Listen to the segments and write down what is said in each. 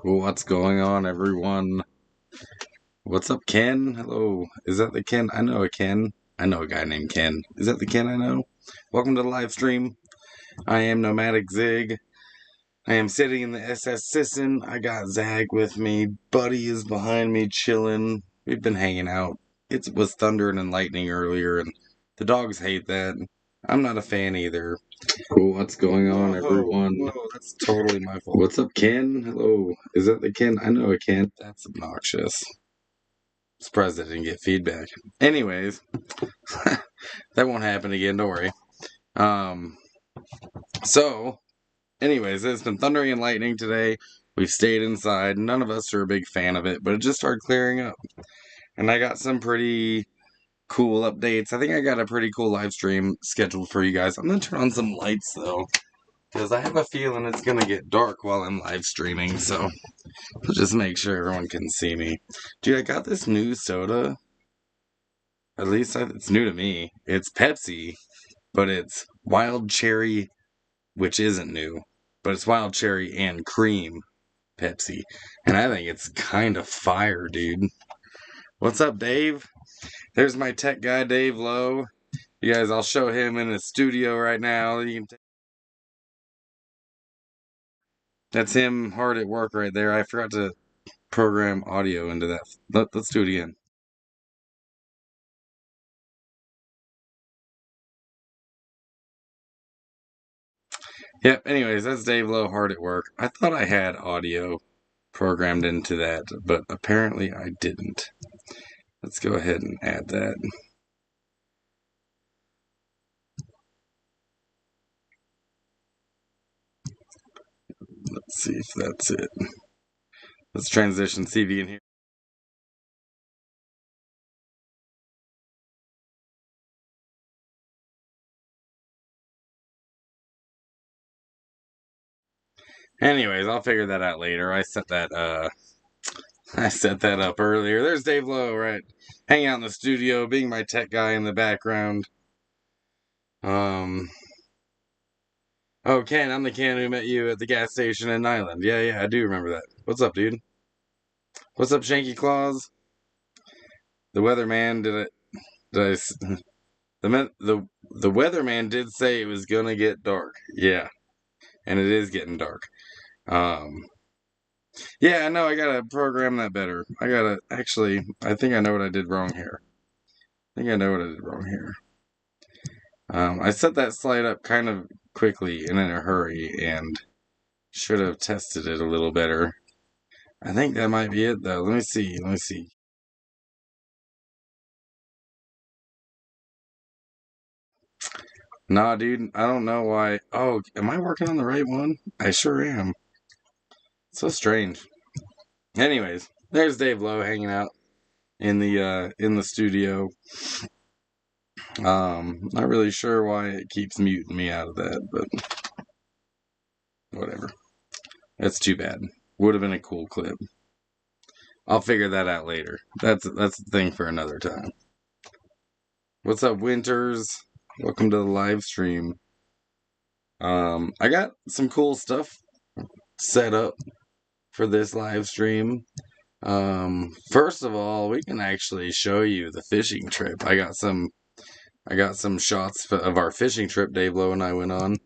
What's going on, everyone? What's up, Ken? Hello. Is that the Ken? I know a Ken. I know a guy named Ken. Is that the Ken I know? Welcome to the live stream. I am Nomadic Zig. I am sitting in the SS Sisson. I got Zag with me. Buddy is behind me chilling. We've been hanging out. It was thundering and lightning earlier, and the dogs hate that. I'm not a fan either. What's going on, everyone? Whoa, that's totally my fault. What's up, Ken? Hello. Is that the Ken? I know a Ken. That's obnoxious. Surprised I didn't get feedback. Anyways, that won't happen again, don't worry. Anyways, it's been thundering and lightning today. We've stayed inside. None of us are a big fan of it, but it just started clearing up. And I got some pretty cool updates. I think I got a pretty cool live stream scheduled for you guys. I'm going to turn on some lights, though, because I have a feeling it's going to get dark while I'm live streaming, so just make sure everyone can see me. Dude, I got this new soda. At least it's new to me. It's Pepsi, but it's wild cherry, which isn't new, but it's wild cherry and cream Pepsi. And I think it's kind of fire, dude. What's up, Dave? There's my tech guy, Dave Lowe. You guys, I'll show him in the studio right now. That's him hard at work right there. I forgot to program audio into that. Let's do it again. Yep, anyways, that's Dave Lowe hard at work. I thought I had audio programmed into that, but apparently I didn't. Let's go ahead and add that. Let's see if that's it. Let's transition CV in here. Anyways, I'll figure that out later. I set that up earlier. There's Dave Lowe, right? Hanging out in the studio, being my tech guy in the background. Oh, Ken, I'm the Ken who met you at the gas station in Island. Yeah, I do remember that. What's up, dude? What's up, Shanky Claus? The weatherman did the weatherman did say it was gonna get dark. Yeah, and it is getting dark. Yeah, I know. I gotta program that better. I think I know what I did wrong here. I set that slide up kind of quickly and in a hurry, and should have tested it a little better. I think that might be it, though. Let me see. Nah, dude, I don't know why. Oh, am I working on the right one? I sure am. So strange. Anyways, there's Dave Lowe hanging out in the studio. Not really sure why it keeps muting me out of that, but whatever. That's too bad. Would have been a cool clip. I'll figure that out later. That's the thing for another time. What's up, Winters? Welcome to the live stream. I got some cool stuff set up for this live stream. First of all, we can actually show you the fishing trip. I got some shots of our fishing trip Dave Lowe and I went on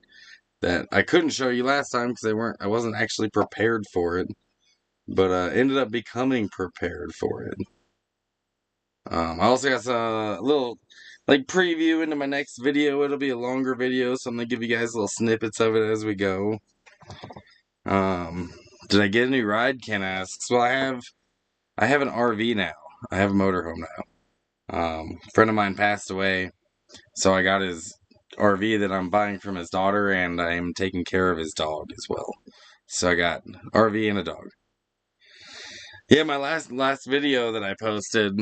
that I couldn't show you last time because I wasn't actually prepared for it, but ended up becoming prepared for it. I also got a little preview into my next video. It'll be a longer video, so I'm gonna give you guys little snippets of it as we go. Did I get a new ride? Ken asks. Well, I have an RV now. I have a motorhome now. A friend of mine passed away, so I got his RV that I'm buying from his daughter, and I'm taking care of his dog as well. So I got RV and a dog. Yeah, my last video that I posted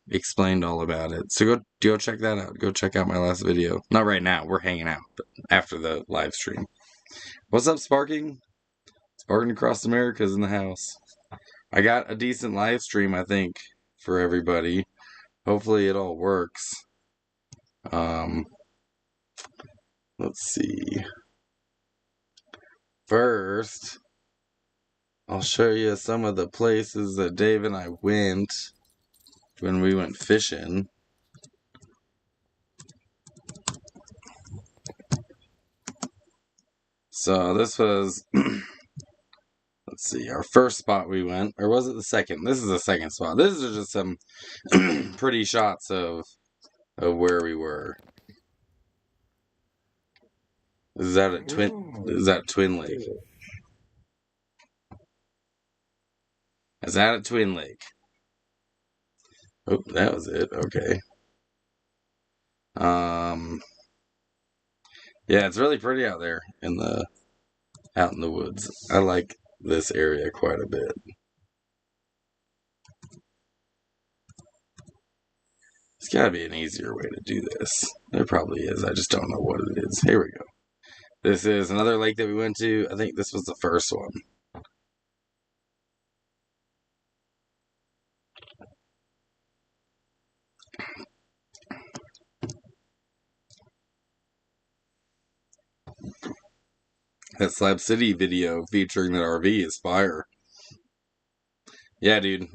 explained all about it. So go check that out. Go check out my last video. Not right now. We're hanging out, but after the live stream. What's up, Sparking? Sparking Across America's in the house. I got a decent live stream, I think, for everybody. Hopefully it all works. Let's see. First, I'll show you some of the places that Dave and I went when we went fishing. So this was, let's see, our first spot we went, or was it the second? This is the second spot. This is just some pretty shots of where we were. Is that a Twin Lake? Is that at Twin Lake? Oh, that was it. Okay. Yeah, it's really pretty out there out in the woods. I like this area quite a bit. There's gotta be an easier way to do this. There probably is. I just don't know what it is. Here we go. This is another lake that we went to. I think this was the first one. That Slab City video featuring that RV is fire. Yeah, dude.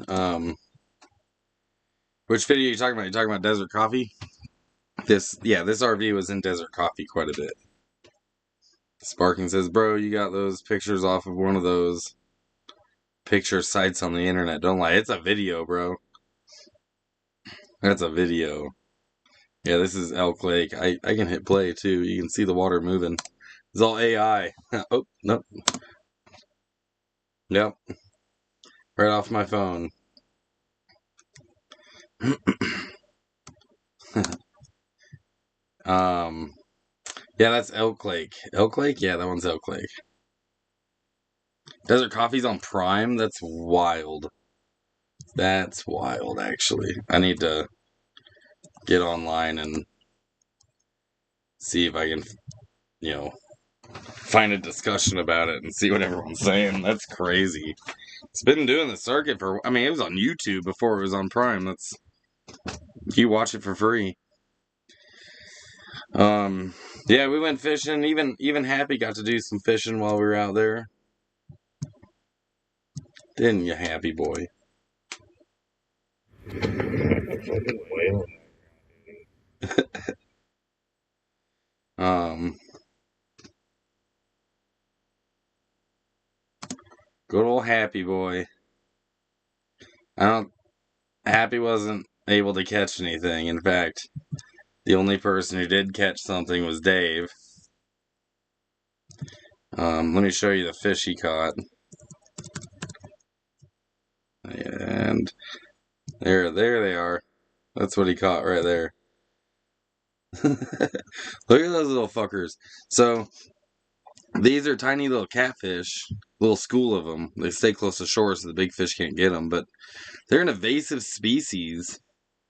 Which video are you talking about? You talking about Desert Coffee? This RV was in Desert Coffee quite a bit. Sparking says, bro, you got those pictures off of one of those picture sites on the internet. Don't lie. It's a video, bro. That's a video. Yeah, this is Elk Lake. I can hit play, too. You can see the water moving. It's all AI. Oh, nope. Yep. Right off my phone. Yeah, that's Elk Lake. Elk Lake? Yeah, that one's Elk Lake. Desert Coffee's on Prime? That's wild. That's wild, actually. I need to get online and see if I can, find a discussion about it and see what everyone's saying. That's crazy. It's been doing the circuit for, it was on YouTube before it was on Prime. You watch it for free. Yeah, we went fishing. Even Happy got to do some fishing while we were out there. Didn't you, Happy boy? Good old Happy boy. Happy wasn't able to catch anything. In fact, the only person who did catch something was Dave. Let me show you the fish he caught. And there they are. That's what he caught right there. Look at those little fuckers. So, these are tiny little catfish. Little school of them. They stay close to shore so the big fish can't get them. But they're an invasive species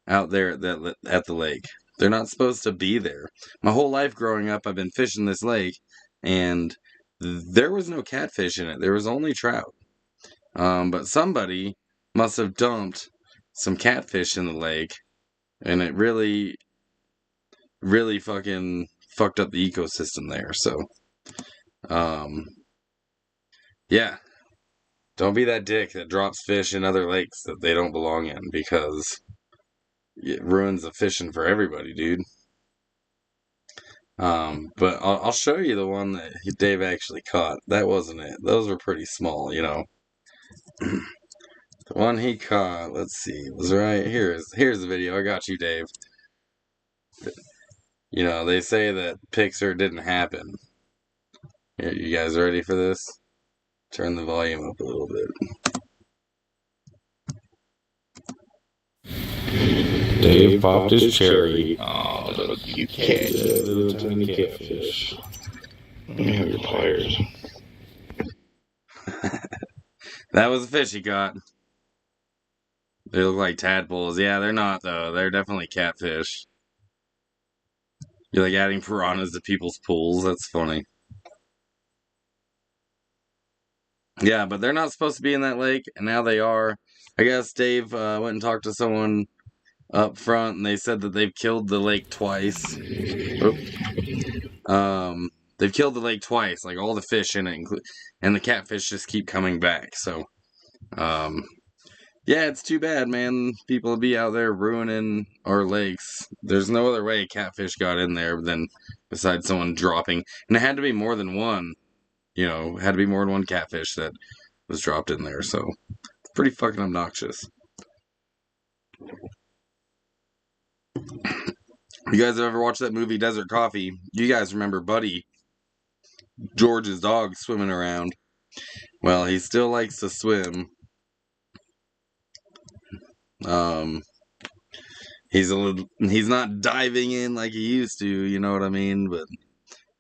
out there at the lake. They're not supposed to be there. My whole life growing up, I've been fishing this lake, and there was no catfish in it. There was only trout. But somebody must have dumped some catfish in the lake, and it really, really fucking fucked up the ecosystem there. So, yeah. Don't be that dick that drops fish in other lakes that they don't belong in, because it ruins the fishing for everybody, dude. But I'll show you the one that Dave actually caught. That wasn't it. Those were pretty small, The one he caught, let's see, was right here. Here's the video. I got you, Dave. They say that Pixar didn't happen. Here, you guys ready for this? Turn the volume up a little bit. Dave popped his cherry. Oh, little cute cat. Little tiny catfish. Let me have your pliers. That was a fish he caught. They look like tadpoles. Yeah, they're not, though. They're definitely catfish. You're like adding piranhas to people's pools. That's funny. Yeah, but they're not supposed to be in that lake, and now they are. I guess Dave went and talked to someone up front, and they said that they've killed the lake twice. they've killed the lake twice, like all the fish in it, and the catfish just keep coming back. So, yeah, it's too bad, man. People will be out there ruining our lakes. There's no other way catfish got in there than besides someone dropping, and it had to be more than one. It had to be more than one catfish that was dropped in there. So, it's pretty fucking obnoxious. You guys have ever watched that movie Desert Coffee? You guys remember Buddy, George's dog, swimming around. Well, he still likes to swim. He's not diving in like he used to, you know what I mean?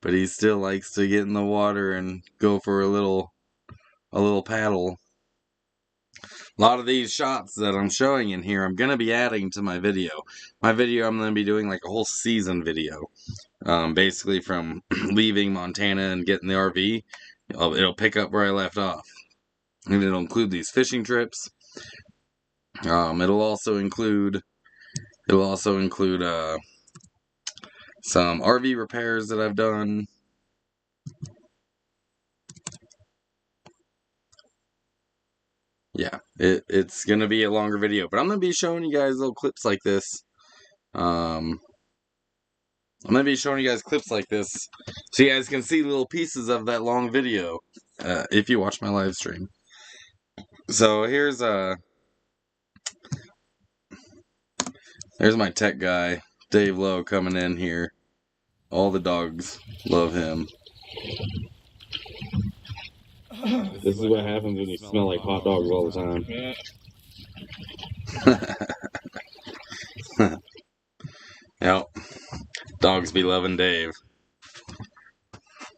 But he still likes to get in the water and go for a little paddle. A lot of these shots that I'm showing in here, I'm gonna be adding to my video. I'm gonna be doing like a whole season video. Basically from leaving Montana and getting the RV, it'll pick up where I left off. And it'll include these fishing trips. It'll also include some RV repairs that I've done. Yeah, it's gonna be a longer video, but I'm gonna be showing you guys little clips like this. I'm gonna be showing you guys clips like this, so you guys can see little pieces of that long video if you watch my live stream. So here's my tech guy, Dave Lowe, coming in here. All the dogs love him. This is what happens when you smell like hot dogs all the time. Yep. Dogs be loving Dave.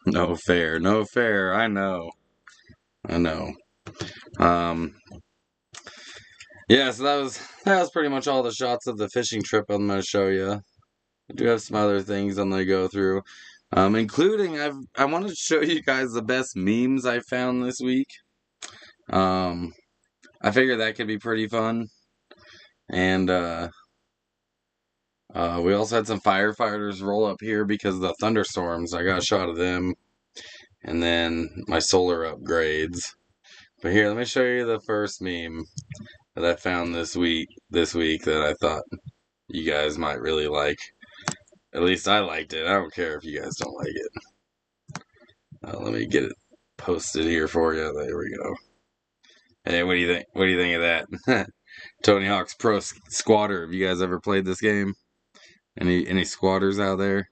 No fair. I know. Yeah, so that was pretty much all the shots of the fishing trip I'm going to show you. I do have some other things I'm going to go through, including I wanted to show you guys the best memes I found this week. I figured that could be pretty fun, and we also had some firefighters roll up here because of the thunderstorms. I got a shot of them, and then my solar upgrades. But here, let me show you the first meme that I found this week that I thought you guys might really like. At least I liked it. I don't care if you guys don't like it. Let me get it posted here for you. There we go. Hey, what do you think? What do you think of that? Tony Hawk's Pro Squatter. Have you guys ever played this game? Any squatters out there?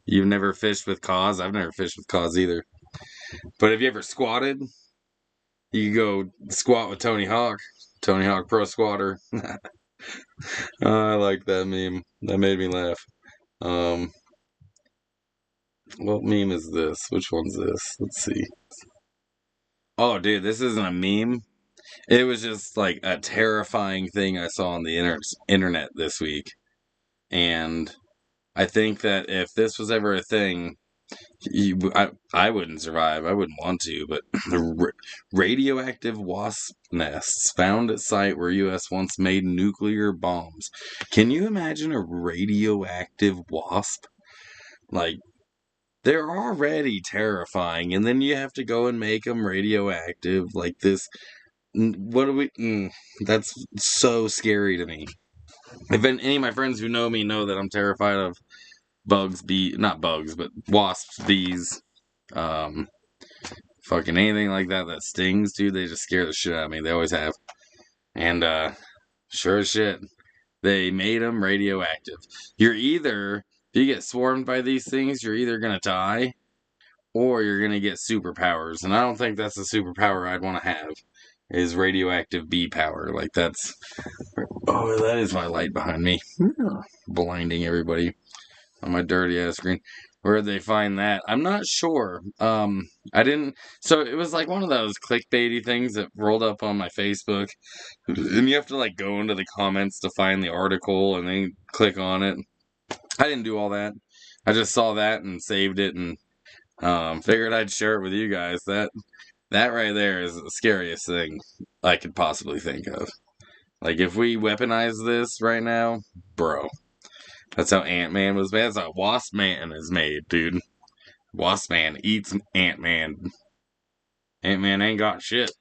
You've never fished with Cause? I've never fished with Cause either. But have you ever squatted? You go squat with Tony Hawk. Tony Hawk Pro Squatter. I like that meme. That made me laugh. What meme is this? Which one's this? Let's see. Oh, dude, this isn't a meme. It was just like a terrifying thing I saw on the internet this week. And I think that if this was ever a thing, I wouldn't survive. I wouldn't want to, but radioactive wasp nests found at site where U.S. once made nuclear bombs. Can you imagine a radioactive wasp? Like, they're already terrifying, and then you have to go and make them radioactive like this. What do we... that's so scary to me. If any of my friends who know me know that I'm terrified of not bugs, but wasps, bees, fucking anything like that stings, dude, they just scare the shit out of me. They always have. And, sure as shit, they made them radioactive. If you get swarmed by these things, you're either gonna die, or you're gonna get superpowers. And I don't think that's a superpower I'd want to have, is radioactive bee power. Like, that's... Oh, that is my light behind me. Blinding everybody on my dirty ass screen. Where did they find that? I'm not sure. I didn't... So, it was like one of those clickbaity things that rolled up on my Facebook. And you have to, like, go into the comments to find the article and then click on it. I didn't do all that. I just saw that and saved it and figured I'd share it with you guys. That right there is the scariest thing I could possibly think of. Like, if we weaponize this right now, bro, That's how Ant-Man was made. That's how Wasp-Man is made, dude. Wasp-Man eats Ant-Man. Ant-Man ain't got shit.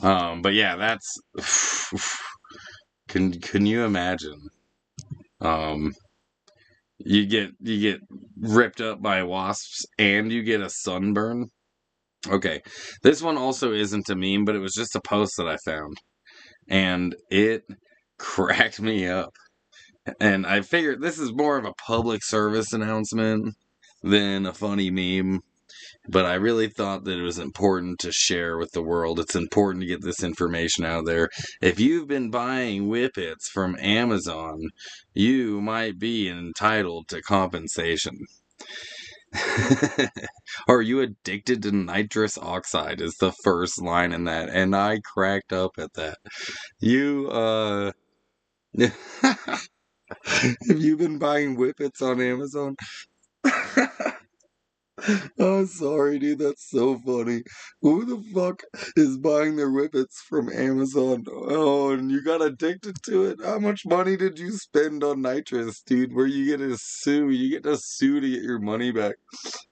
But yeah, that's can you imagine? Um, you get ripped up by wasps and you get a sunburn. Okay, this one also isn't a meme, but it was just a post that I found, and it cracked me up. And I figured this is more of a public service announcement than a funny meme. But I really thought that it was important to share with the world. It's important to get this information out there. If you've been buying whippets from Amazon, you might be entitled to compensation. Are you addicted to nitrous oxide? Is the first line in that, and I cracked up at that. You, have you been buying whippets on Amazon? Oh, sorry, dude. That's so funny. Who the fuck is buying their whippets from Amazon? Oh, and you got addicted to it? How much money did you spend on nitrous, dude? Where you get to sue? You get to sue to get your money back.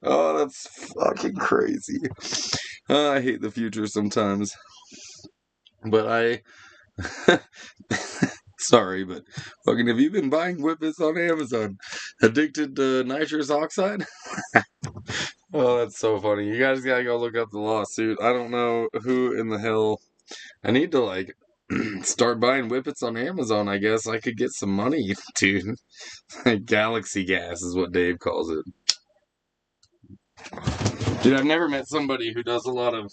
Oh, that's fucking crazy. I hate the future sometimes. But sorry, but fucking have you been buying whippets on Amazon? Addicted to nitrous oxide? Oh, that's so funny. You guys gotta go look up the lawsuit. I don't know who in the hell. I need to, like, start buying whippets on Amazon, I guess. I could get some money, dude. Galaxy gas is what Dave calls it. Dude, I've never met somebody who does a lot of.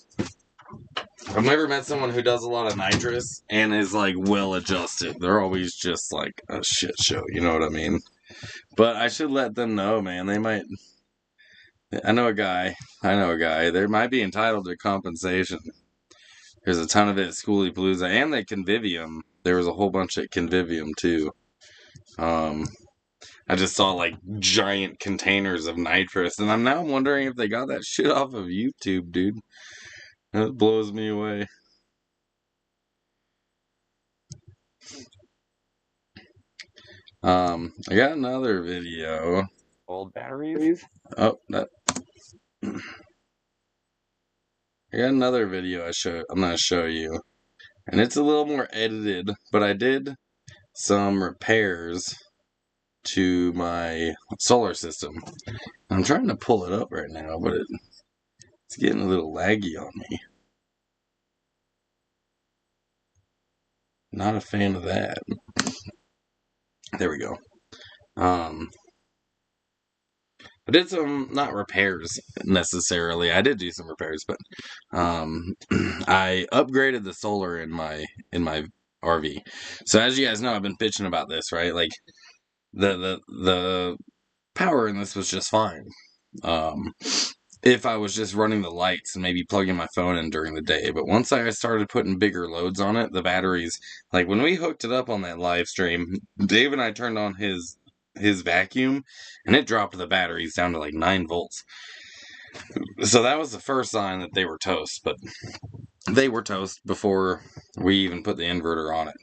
I've never met someone who does a lot of nitrous and is, like, well adjusted. They're always just, like, a shit show. You know what I mean? But I should let them know, man. They might. I know a guy. They might be entitled to compensation. There's a ton of it at Schoolie Palooza and at Convivium. There was a whole bunch at Convivium too. Um, I just saw like giant containers of nitrous, and I'm now wondering if they got that shit off of YouTube, dude. That blows me away. I got another video. Old batteries? Oh, that. I got another video I'm gonna show you, and it's a little more edited, but I did some repairs to my solar system. I'm trying to pull it up right now, but it's getting a little laggy on me. Not a fan of that. There we go. I did some, not repairs necessarily. I did do some repairs, but I upgraded the solar in my RV. So as you guys know, I've been bitching about this, right? Like the power in this was just fine. If I was just running the lights and maybe plugging my phone in during the day. But once I started putting bigger loads on it, the batteries, like when we hooked it up on that live stream, Dave and I turned on his vacuum and it dropped the batteries down to like 9 volts. So that was the first sign that they were toast, but they were toast before we even put the inverter on it.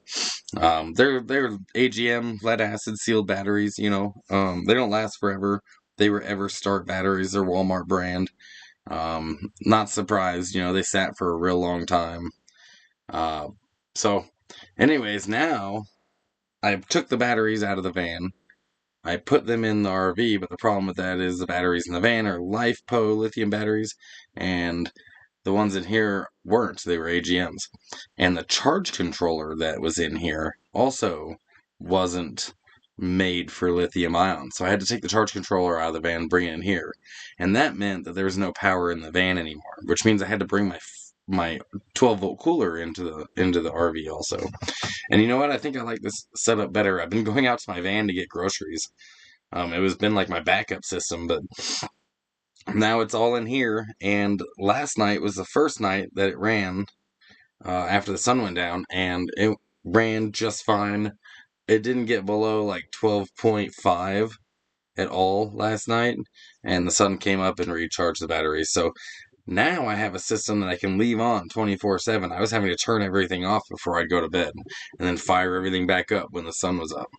They're AGM lead acid sealed batteries, you know. They don't last forever. They were Everstart batteries. They're Walmart brand. Not surprised, you know, they sat for a real long time. So anyways, now I took the batteries out of the van. I put them in the RV, but the problem with that is the batteries in the van are LiFePO lithium batteries, and the ones in here weren't. They were AGMs. And the charge controller that was in here also wasn't made for lithium ion. So I had to take the charge controller out of the van and bring it in here. And that meant that there was no power in the van anymore, which means I had to bring my 12-volt cooler into the RV also. And you know what? I think I like this setup better. I've been going out to my van to get groceries. It was been like my backup system, but now it's all in here. And last night was the first night that it ran after the sun went down, and it ran just fine. It didn't get below like 12.5 at all last night, and the sun came up and recharged the batteries. So Now I have a system that I can leave on 24/7. I was having to turn everything off before I'd go to bed and then fire everything back up when the sun was up.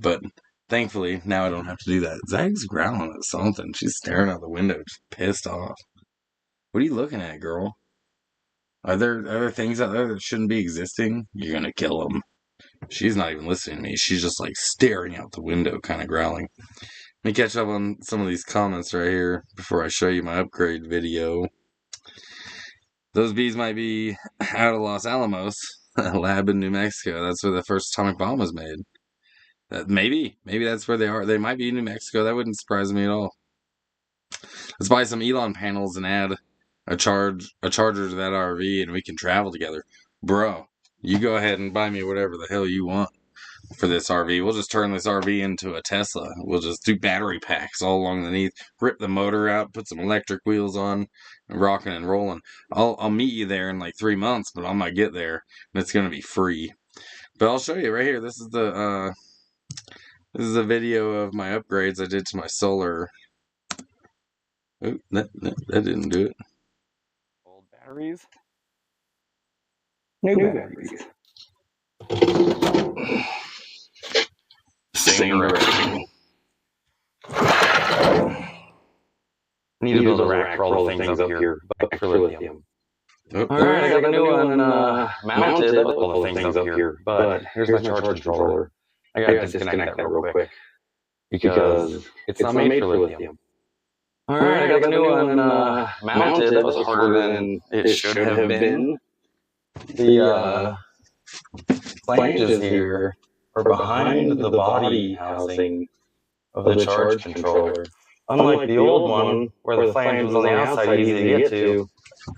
But thankfully, now I don't have to do that. Zag's growling at something. She's staring out the window, just pissed off. What are you looking at, girl? Are there things out there that shouldn't be existing? You're gonna kill them. She's not even listening to me. She's just like staring out the window, kind of growling. Let me catch up on some of these comments right here before I show you my upgrade video. Those bees might be out of Los Alamos, a lab in New Mexico. That's where the first atomic bomb was made. Maybe that's where they are. They might be in New Mexico. That wouldn't surprise me at all. Let's buy some Elon panels and add a charger to that RV, and we can travel together, bro. You go ahead and buy me whatever the hell you want for this RV. We'll just turn this RV into a Tesla. We'll just do battery packs all along the underneath, rip the motor out, put some electric wheels on, and rocking and rolling. I'll meet you there in like 3 months, but I might get there, and it's gonna be free. But I'll show you right here. This is a video of my upgrades I did to my solar. Oh, that didn't do it. Old batteries. New batteries. Same direction. Need to build a rack for all the things up here, but for lithium. Oh, Alright, I got the new one mounted with all the things up here, but here's my charge controller. I gotta disconnect that real quick because it's not made for lithium. Alright, I got the new one mounted. That was harder than it should have been. The flanges here are behind the body housing of the charge controller. Unlike the old one, where the flange was on the outside, easy to get to,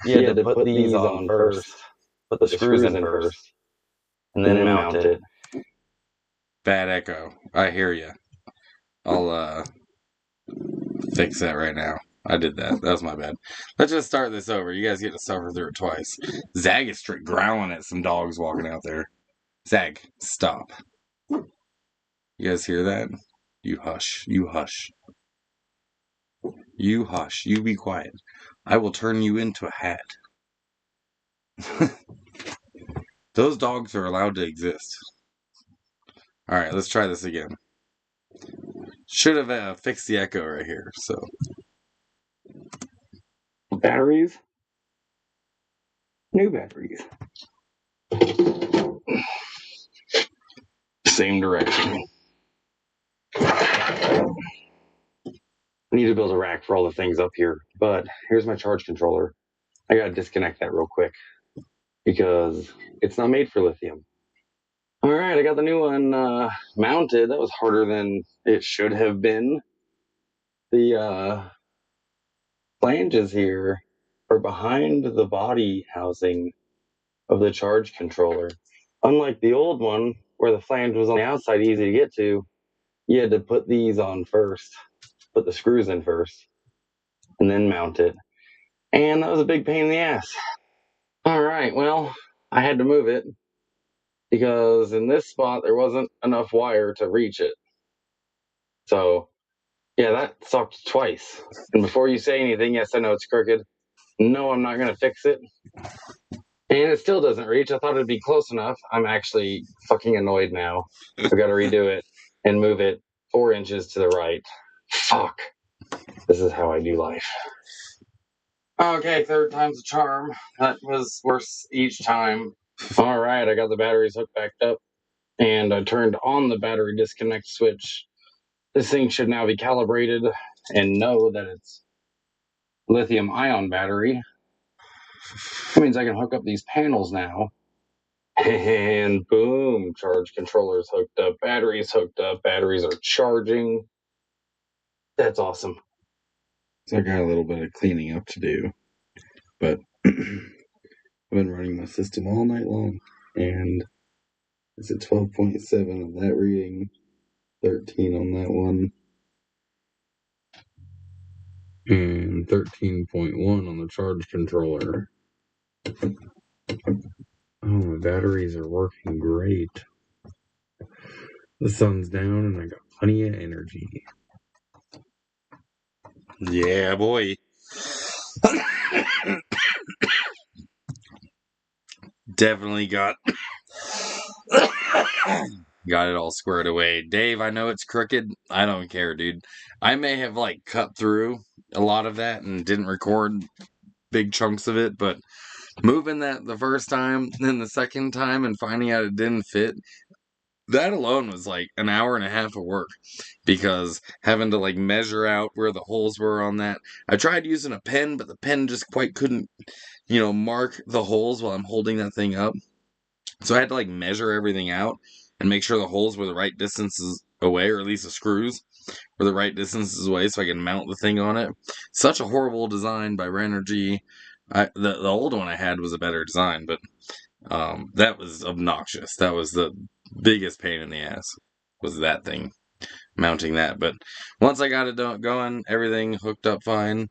you had to put these on first, put the screws in first, and then mount it. bad echo. I hear you. I'll fix that right now. I did that. That was my bad. Let's just start this over. You guys get to suffer through it twice. Zag is straight growling at some dogs walking out there. Zag, stop. You guys hear that? You hush. You hush. You hush. You be quiet. I will turn you into a hat. Those dogs are allowed to exist. Alright, let's try this again. Should have fixed the echo right here, so. Batteries. New batteries. Same direction. I need to build a rack for all the things up here, but here's my charge controller. I gotta disconnect that real quick because it's not made for lithium. Alright, I got the new one mounted. That was harder than it should have been. The flanges here are behind the body housing of the charge controller. Unlike the old one, where the flange was on the outside, easy to get to, you had to put these on first, put the screws in first, and then mount it. And that was a big pain in the ass. Alright, well, I had to move it because in this spot there wasn't enough wire to reach it. So, yeah, that sucked twice. And before you say anything, yes, I know it's crooked. No, I'm not going to fix it. And it still doesn't reach. I thought it'd be close enough. I'm actually fucking annoyed now. I've got to redo it and move it 4 inches to the right. Fuck. This is how I do life. Okay, third time's a charm. That was worse each time. Alright, I got the batteries hooked back up. And I turned on the battery disconnect switch. This thing should now be calibrated and know that it's lithium ion battery. That means I can hook up these panels now. And boom, charge controller's hooked up, batteries hooked up, batteries are charging. That's awesome. So I got a little bit of cleaning up to do. But I've been running my system all night long. And it's at 12.7 on that reading, 13 on that one, and 13.1 on the charge controller. Oh, my batteries are working great. The sun's down and I got plenty of energy. Yeah, boy. Definitely got it all squared away. Dave, I know it's crooked. I don't care, dude. I may have like cut through a lot of that and didn't record big chunks of it, but moving that the first time, then the second time, and finding out it didn't fit, that alone was like an hour and a half of work because having to like measure out where the holes were on that. I tried using a pen, but the pen just quite couldn't, mark the holes while I'm holding that thing up. So I had to like measure everything out and make sure the holes were the right distances away, or at least the screws were the right distances away so I could mount the thing on it. Such a horrible design by Renergy. The old one I had was a better design, but that was obnoxious. That was the biggest pain in the ass, was that thing, mounting that. But once I got it going, everything hooked up fine.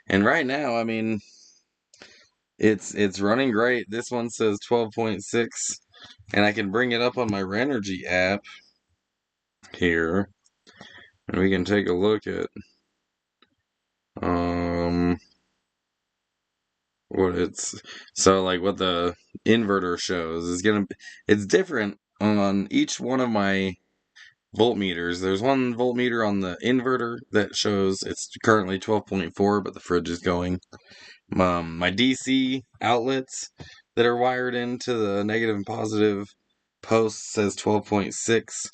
And right now, I mean, it's running great. This one says 12.6, and I can bring it up on my Renergy app here, and we can take a look at what what the inverter shows is it's different on each one of my voltmeters. There's one voltmeter on the inverter that shows it's currently 12.4, but the fridge is going. My DC outlets that are wired into the negative and positive post says 12.6,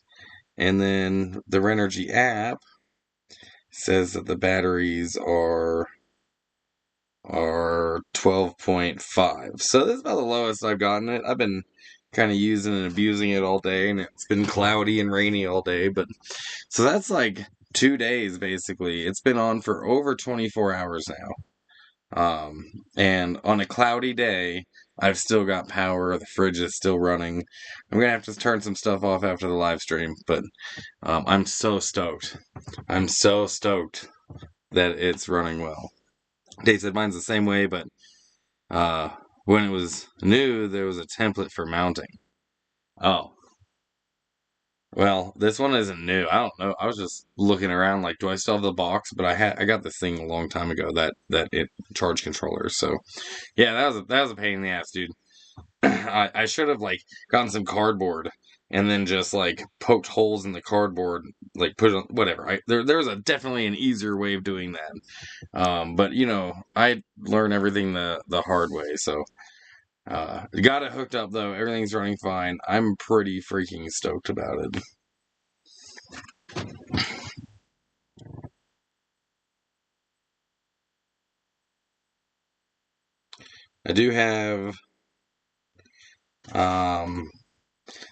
and then the Renergy app says that the batteries are 12.5. So this is about the lowest I've gotten it. I've been kind of using and abusing it all day, and it's been cloudy and rainy all day, but so that's like 2 days basically. It's been on for over 24 hours now. And on a cloudy day, I've still got power. The fridge is still running. I'm gonna have to turn some stuff off after the live stream, but I'm so stoked. I'm so stoked that it's running well. Dave said mine's the same way, but when it was new, there was a template for mounting. Oh. Well, this one isn't new. I don't know. I was just looking around like, do I still have the box? But I got this thing a long time ago, that charge controller. So yeah, that was a pain in the ass, dude. I should have like gotten some cardboard and then just like poked holes in the cardboard, like put it on whatever. There's definitely an easier way of doing that. But I learn everything the hard way. So got it hooked up though. Everything's running fine. I'm pretty freaking stoked about it. I do have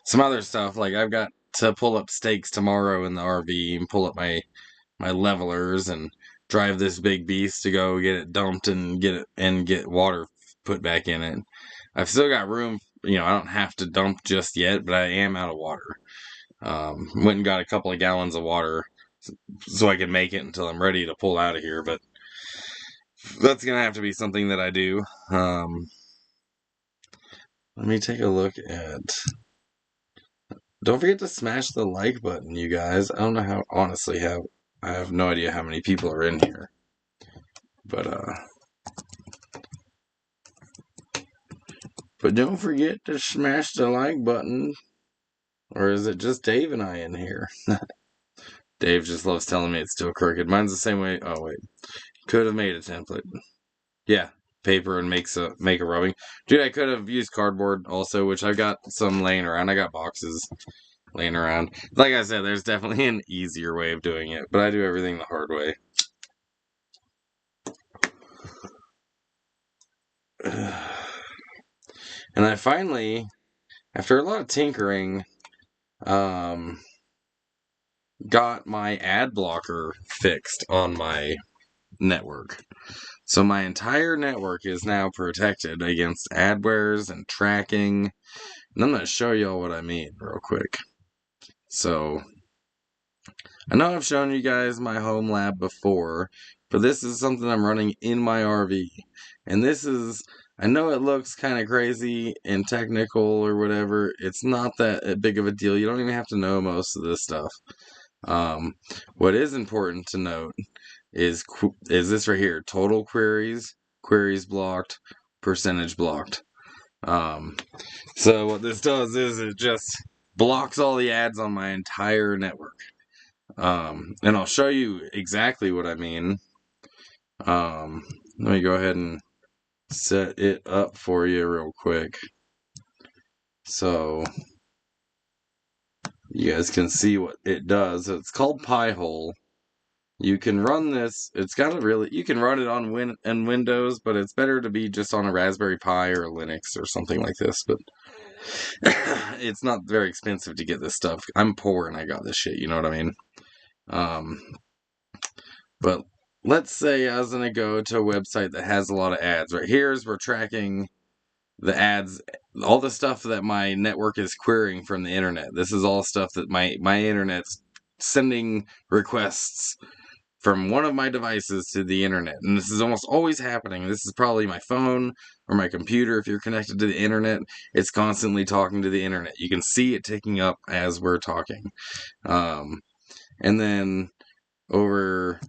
some other stuff. Like I've got to pull up stakes tomorrow in the RV and pull up my levelers and drive this big beast to go get it dumped and get water put back in it. I've still got room. I don't have to dump just yet, but I am out of water. Went and got a couple of gallons of water so I can make it until I'm ready to pull out of here. But that's gonna have to be something that I do. Let me take a look at. Don't forget to smash the like button, you guys. I don't know how. Honestly, I have no idea how many people are in here, but don't forget to smash the like button. Or is it just Dave and I in here? Dave just loves telling me it's still crooked. Mine's the same way. Oh wait, could have made a template. Yeah, paper and make a rubbing. Dude, I could have used cardboard also, which I've got some laying around. I got boxes laying around. Like I said, there's definitely an easier way of doing it, but I do everything the hard way. And I finally, after a lot of tinkering, got my ad blocker fixed on my network. So my entire network is now protected against adwares and tracking. And I'm going to show y'all what I mean real quick. So I know I've shown you guys my home lab before, but this is something I'm running in my RV. And this is, I know it looks kind of crazy and technical or whatever. It's not that big of a deal. You don't even have to know most of this stuff. What is important to note is this right here, total queries queries blocked, percentage blocked. So what this does is it just blocks all the ads on my entire network. And I'll show you exactly what I mean. Let me go ahead and set it up for you real quick, so you guys can see what it does. It's called Pi-hole. You can run this. It's got a really. You can run it on Windows, but it's better to be just on a Raspberry Pi or a Linux or something like this. But it's not very expensive to get this stuff. I'm poor and I got this shit. You know what I mean? But let's say I was gonna go to a website that has a lot of ads. Right here is we're tracking the ads, all the stuff that my network is querying from the internet. This is all stuff that my internet's sending requests from one of my devices to the internet. And this is almost always happening. This is probably my phone or my computer. If you're connected to the internet, it's constantly talking to the internet. You can see it ticking up as we're talking. And then over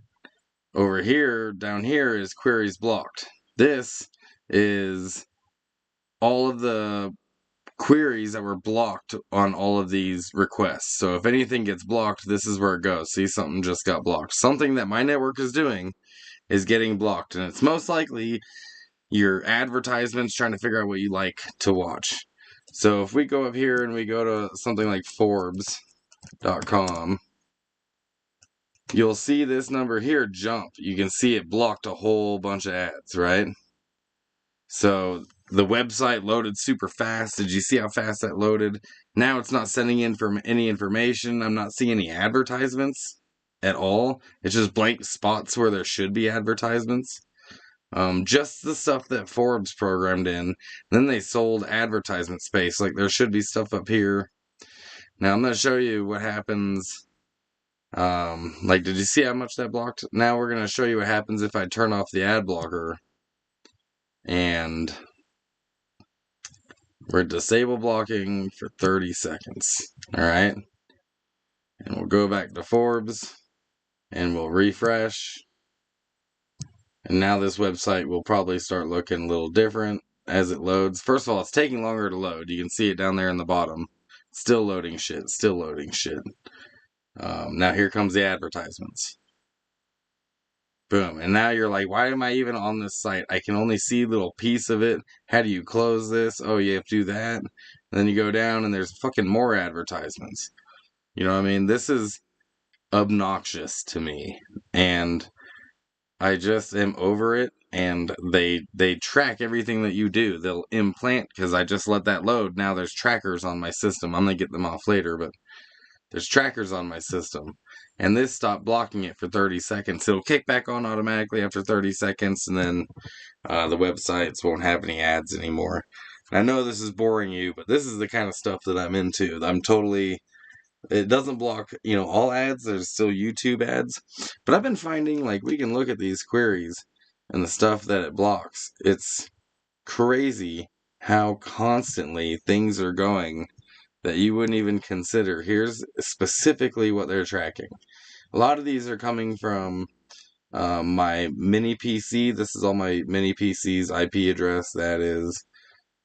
here, down here is queries blocked. This is all of the queries that were blocked on all of these requests. So if anything gets blocked, this is where it goes. See, something just got blocked. Something that my network is doing is getting blocked, and it's most likely your advertisements trying to figure out what you like to watch. So if we go up here and we go to something like Forbes.com, you'll see this number here jump. You can see it blocked a whole bunch of ads, right? So the website loaded super fast. Did you see how fast that loaded? Now it's not sending in from any information. I'm not seeing any advertisements at all. It's just blank spots where there should be advertisements. Just the stuff that Forbes programmed in. Then they sold advertisement space. Like there should be stuff up here. Now I'm going to show you what happens. Like, did you see how much that blocked? Now we're going to show you what happens if I turn off the ad blocker. And we're disable blocking for 30 seconds. Alright? And we'll go back to Forbes. And we'll refresh. And now this website will probably start looking a little different as it loads. First of all, it's taking longer to load. You can see it down there in the bottom. Still loading shit. Still loading shit. Now here comes the advertisements. Boom. And now you're like, why am I even on this site? I can only see a little piece of it. How do you close this? Oh, you have to do that. And then you go down and there's fucking more advertisements. You know what I mean? This is obnoxious to me. And I just am over it. And they track everything that you do. They'll implant, because I just let that load. Now there's trackers on my system. I'm going to get them off later, but there's trackers on my system. And this stopped blocking it for 30 seconds. It'll kick back on automatically after 30 seconds, and then the websites won't have any ads anymore. And I know this is boring you, but this is the kind of stuff that I'm into. It doesn't block, all ads. There's still YouTube ads. But I've been finding, like, we can look at these queries and the stuff that it blocks. It's crazy how constantly things are going that you wouldn't even consider. Here's specifically what they're tracking. A lot of these are coming from my mini PC. This is all my mini PC's IP address. That is,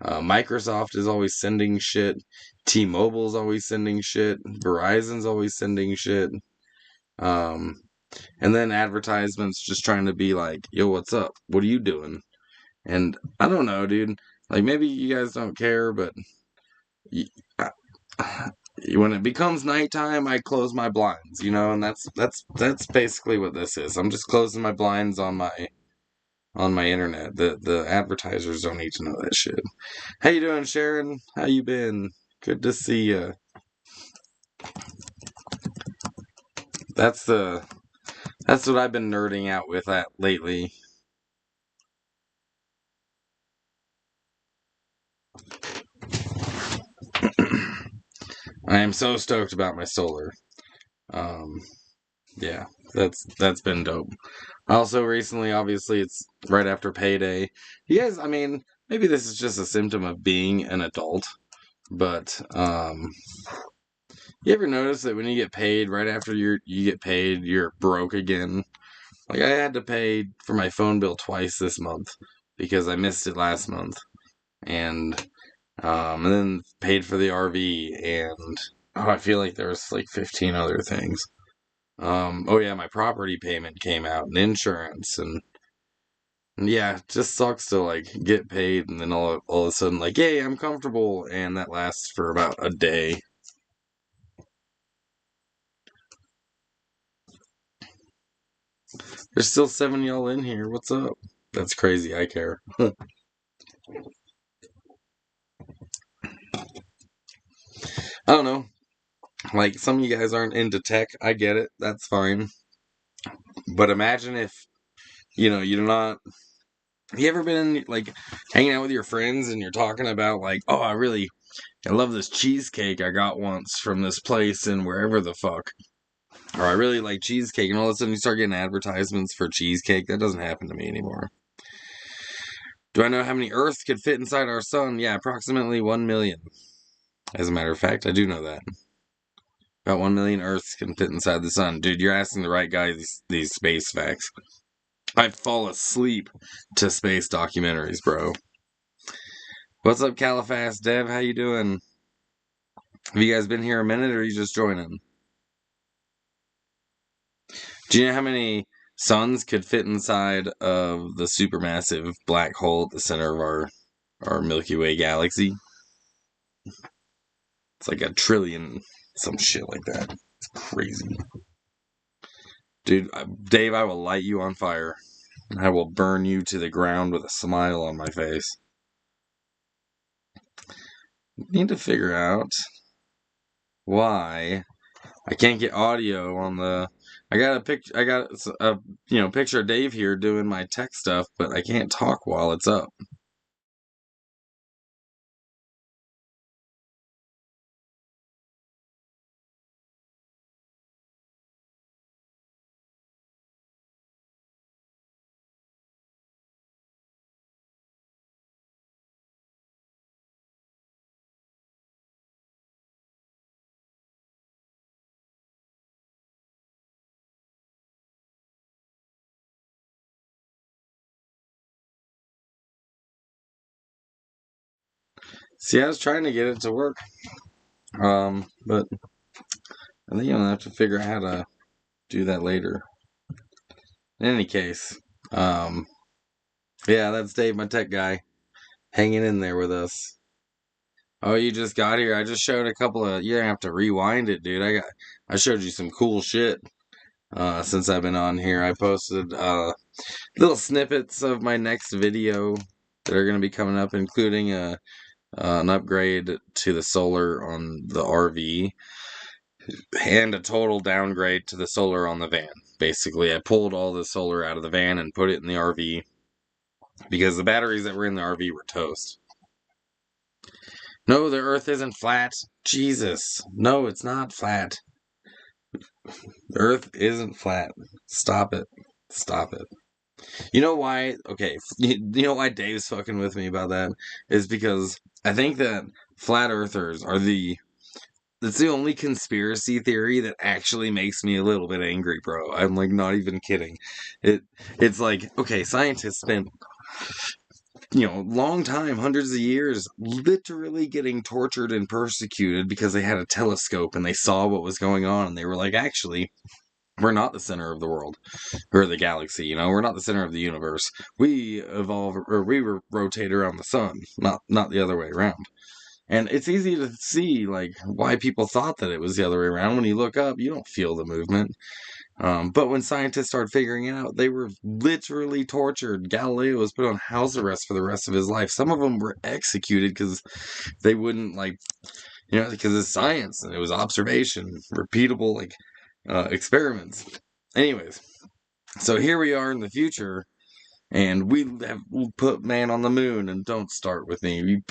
Microsoft is always sending shit. T-Mobile's always sending shit. Verizon's always sending shit. And then advertisements just trying to be like, yo, what's up? What are you doing? And I don't know, dude. Like, maybe you guys don't care, but when it becomes nighttime, I close my blinds, and that's basically what this is. I'm just closing my blinds on my internet. The advertisers don't need to know that shit. How you doing, Sharon? How you been? Good to see you. That's what I've been nerding out with lately. I am so stoked about my solar. Yeah, that's been dope. Also, recently, obviously, it's right after payday. You guys, I mean, maybe this is just a symptom of being an adult, but you ever notice that when you get paid, right after you get paid, you're broke again? Like, I had to pay for my phone bill twice this month. because I missed it last month, and then paid for the RV, and I feel like there's like 15 other things. Oh yeah, my property payment came out, and insurance, and yeah, it just sucks to like get paid, and then all of a sudden like, yay, I'm comfortable, and that lasts for about a day. There's still 7 y'all in here. What's up? That's crazy. I care. I don't know. Like, some of you guys aren't into tech. I get it. That's fine. But imagine if, you're not. Have you ever been, like, hanging out with your friends and you're talking about, like, oh, I love this cheesecake I got once from this place in wherever the fuck. Or I really like cheesecake, and all of a sudden you start getting advertisements for cheesecake. That doesn't happen to me anymore. Do I know how many Earths could fit inside our sun? Yeah, approximately 1 million. As a matter of fact, I do know that. About 1 million Earths can fit inside the sun. Dude, you're asking the right guy these space facts. I'd fall asleep to space documentaries, bro. What's up, Califast Dev? How you doing? Have you guys been here a minute, or are you just joining? Do you know how many suns could fit inside of the supermassive black hole at the center of our Milky Way galaxy? It's like 1 trillion, some shit like that. It's crazy. Dude, Dave, I will light you on fire. I will burn you to the ground with a smile on my face. Need to figure out why I can't get audio on the. I got a picture of Dave here doing my tech stuff, but I can't talk while it's up. See, I was trying to get it to work, but I think I'll have to figure out how to do that later. In any case, yeah, that's Dave, my tech guy, hanging in there with us. Oh, you just got here. I just showed a couple of. You don't have to rewind it, dude. I showed you some cool shit. Since I've been on here, I posted little snippets of my next video that are going to be coming up, including an upgrade to the solar on the RV and a total downgrade to the solar on the van. Basically, I pulled all the solar out of the van and put it in the RV because the batteries that were in the RV were toast. No, the Earth isn't flat. Jesus. No, it's not flat. The Earth isn't flat. Stop it. Stop it. You know why? Okay, you know why Dave's fucking with me about that? Is because I think that flat earthers are that's the only conspiracy theory that actually makes me a little bit angry, bro. I'm like not even kidding. It's like, okay, scientists spent long time, hundreds of years, literally getting tortured and persecuted because they had a telescope and they saw what was going on, and they were like, actually, we're not the center of the world or the galaxy. We're not the center of the universe. We evolve, or we rotate around the sun, not the other way around. And it's easy to see like why people thought that it was the other way around. When you look up, you don't feel the movement. But when scientists started figuring it out, they were literally tortured. Galileo was put on house arrest for the rest of his life. Some of them were executed because they wouldn't because it's science and it was observation, repeatable experiments. Anyways, so here we are in the future, and we'll put man on the moon, and don't start with me.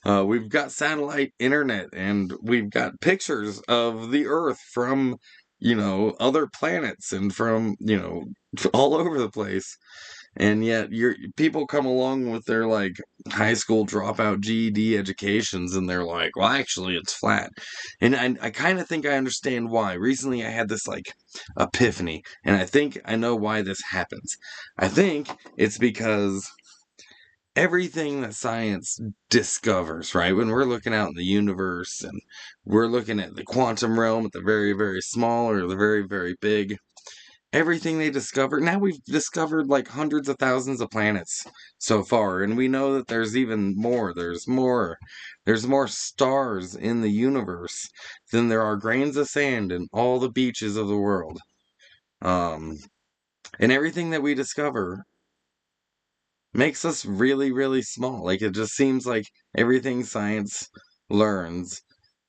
We've got satellite internet, and we've got pictures of the Earth from, other planets and from, all over the place. And yet people come along with their like high school dropout GED educations, and they're like, well, actually it's flat. And I kind of think I understand why. Recently I had this like epiphany, and I think I know why this happens. I think it's because everything that science discovers, right? When we're looking out in the universe and we're looking at the quantum realm at the very, very small or the very, very big, everything they discover, now we've discovered like hundreds of thousands of planets so far, and we know that there's even more. There's more stars in the universe than there are grains of sand in all the beaches of the world. And everything that we discover makes us really, really small. Like, it just seems like everything science learns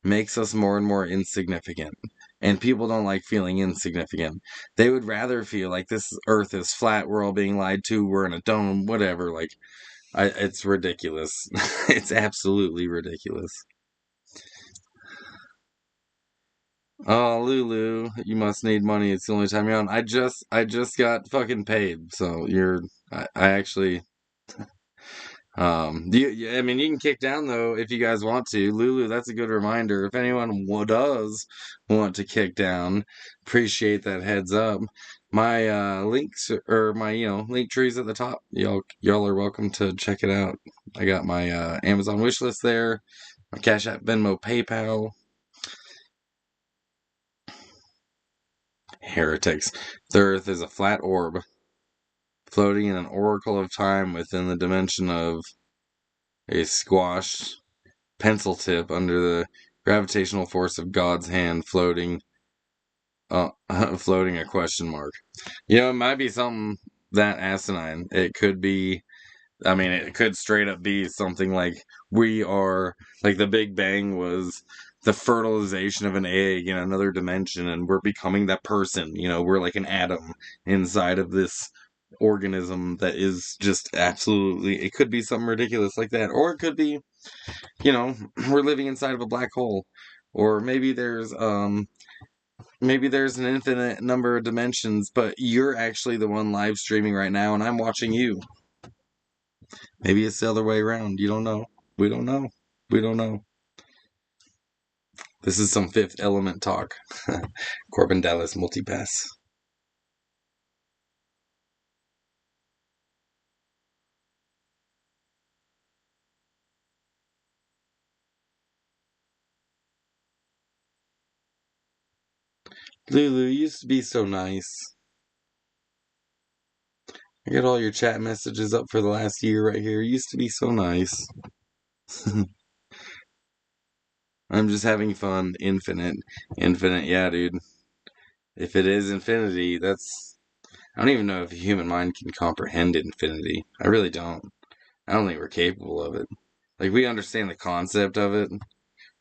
makes us more and more insignificant. And people don't like feeling insignificant. They would rather feel like this earth is flat, we're all being lied to, we're in a dome, whatever. Like, it's ridiculous. It's absolutely ridiculous. Oh, Lulu, you must need money. It's the only time you're on. I just got fucking paid. So I actually, I mean, you can kick down though if you guys want to. Lulu, that's a good reminder. If anyone does want to kick down, appreciate that heads up. My links or my link trees at the top. Y'all are welcome to check it out. I got my Amazon wishlist there. My Cashapp, Venmo, PayPal. Heretics. The Earth is a flat orb floating in an oracle of time within the dimension of a squashed pencil tip under the gravitational force of God's hand, floating a question mark. It might be something that asinine. It could be, I mean, it could straight up be something like we are, like the Big Bang was the fertilization of an egg in another dimension, and we're becoming that person. We're like an atom inside of this organism that is just absolutely, it could be something ridiculous like that. Or it could be, we're living inside of a black hole. Or maybe there's an infinite number of dimensions, but you're actually the one live streaming right now, and I'm watching you. Maybe it's the other way around. You don't know. We don't know. We don't know. This is some Fifth Element talk. Corbin Dallas multipass. Lulu, you used to be so nice. I get all your chat messages up for the last year right here. You used to be so nice. I'm just having fun. Infinite. Yeah, dude. If it is infinity, I don't even know if the human mind can comprehend infinity. I really don't. I don't think we're capable of it. Like, we understand the concept of it,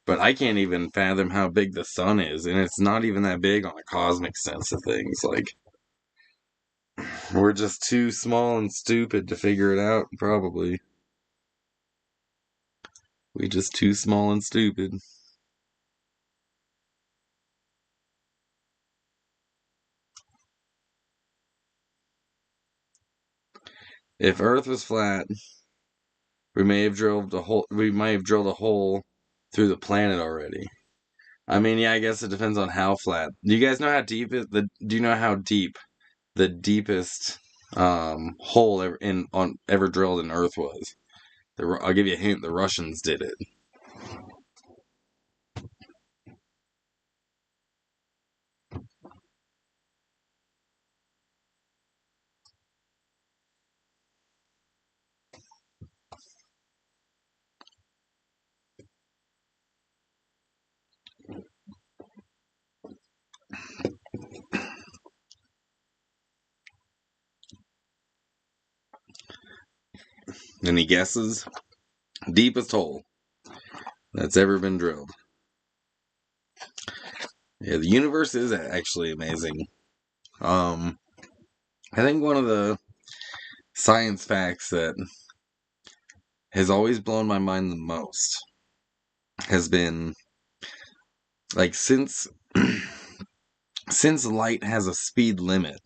but I can't even fathom how big the sun is, and it's not even that big on a cosmic sense of things. Like, we're just too small and stupid to figure it out, probably. We just too small and stupid. If Earth was flat, we may have drilled a hole through the planet already. I mean, yeah, I guess it depends on how flat. Do you guys know how deep do you know how deep the deepest hole ever drilled in Earth was? I'll give you a hint. The Russians did it. Any guesses? Deepest hole that's ever been drilled. Yeah, the universe is actually amazing. I think one of the science facts that has always blown my mind the most has been, like, since light has a speed limit,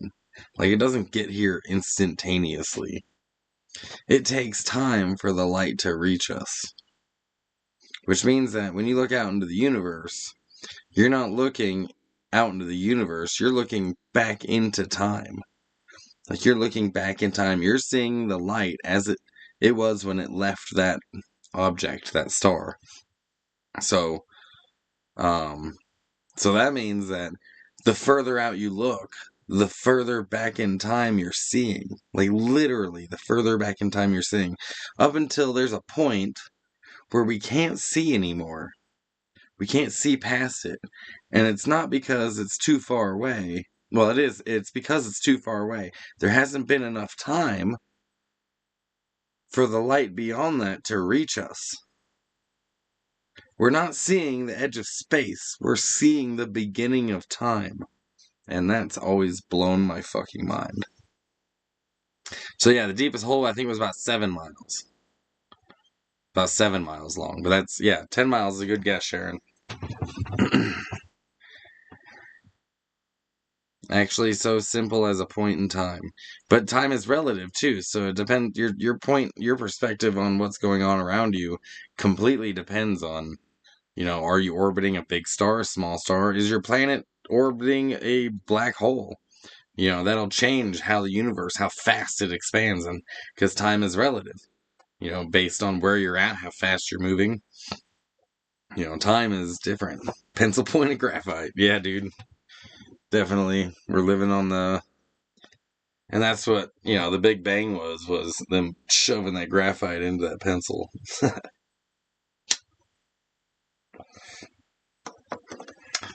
like, it doesn't get here instantaneously. It takes time for the light to reach us. Which means that when you look out into the universe, you're not looking out into the universe, you're looking back into time. Like, you're looking back in time, you're seeing the light as it was when it left that object, that star. So, so that means that the further out you look, the further back in time you're seeing. Like, literally, the further back in time you're seeing. Up until there's a point where we can't see anymore. We can't see past it. And it's not because it's too far away. Well, it is. It's because it's too far away. There hasn't been enough time for the light beyond that to reach us. We're not seeing the edge of space. We're seeing the beginning of time. And that's always blown my fucking mind. So yeah, the deepest hole I think was about 7 miles. About 7 miles long. But that's, yeah, 10 miles is a good guess, Sharon. Actually, so simple as a point in time. But time is relative too, so it depends. Your perspective on what's going on around you completely depends on, are you orbiting a big star, a small star? Is your planet orbiting a black hole? That'll change how the universe, how fast it expands, and because time is relative. Based on where you're at, how fast you're moving. Time is different. Pencil point of graphite. Yeah, dude. Definitely. We're living on the... And that's what, the Big Bang was them shoving that graphite into that pencil.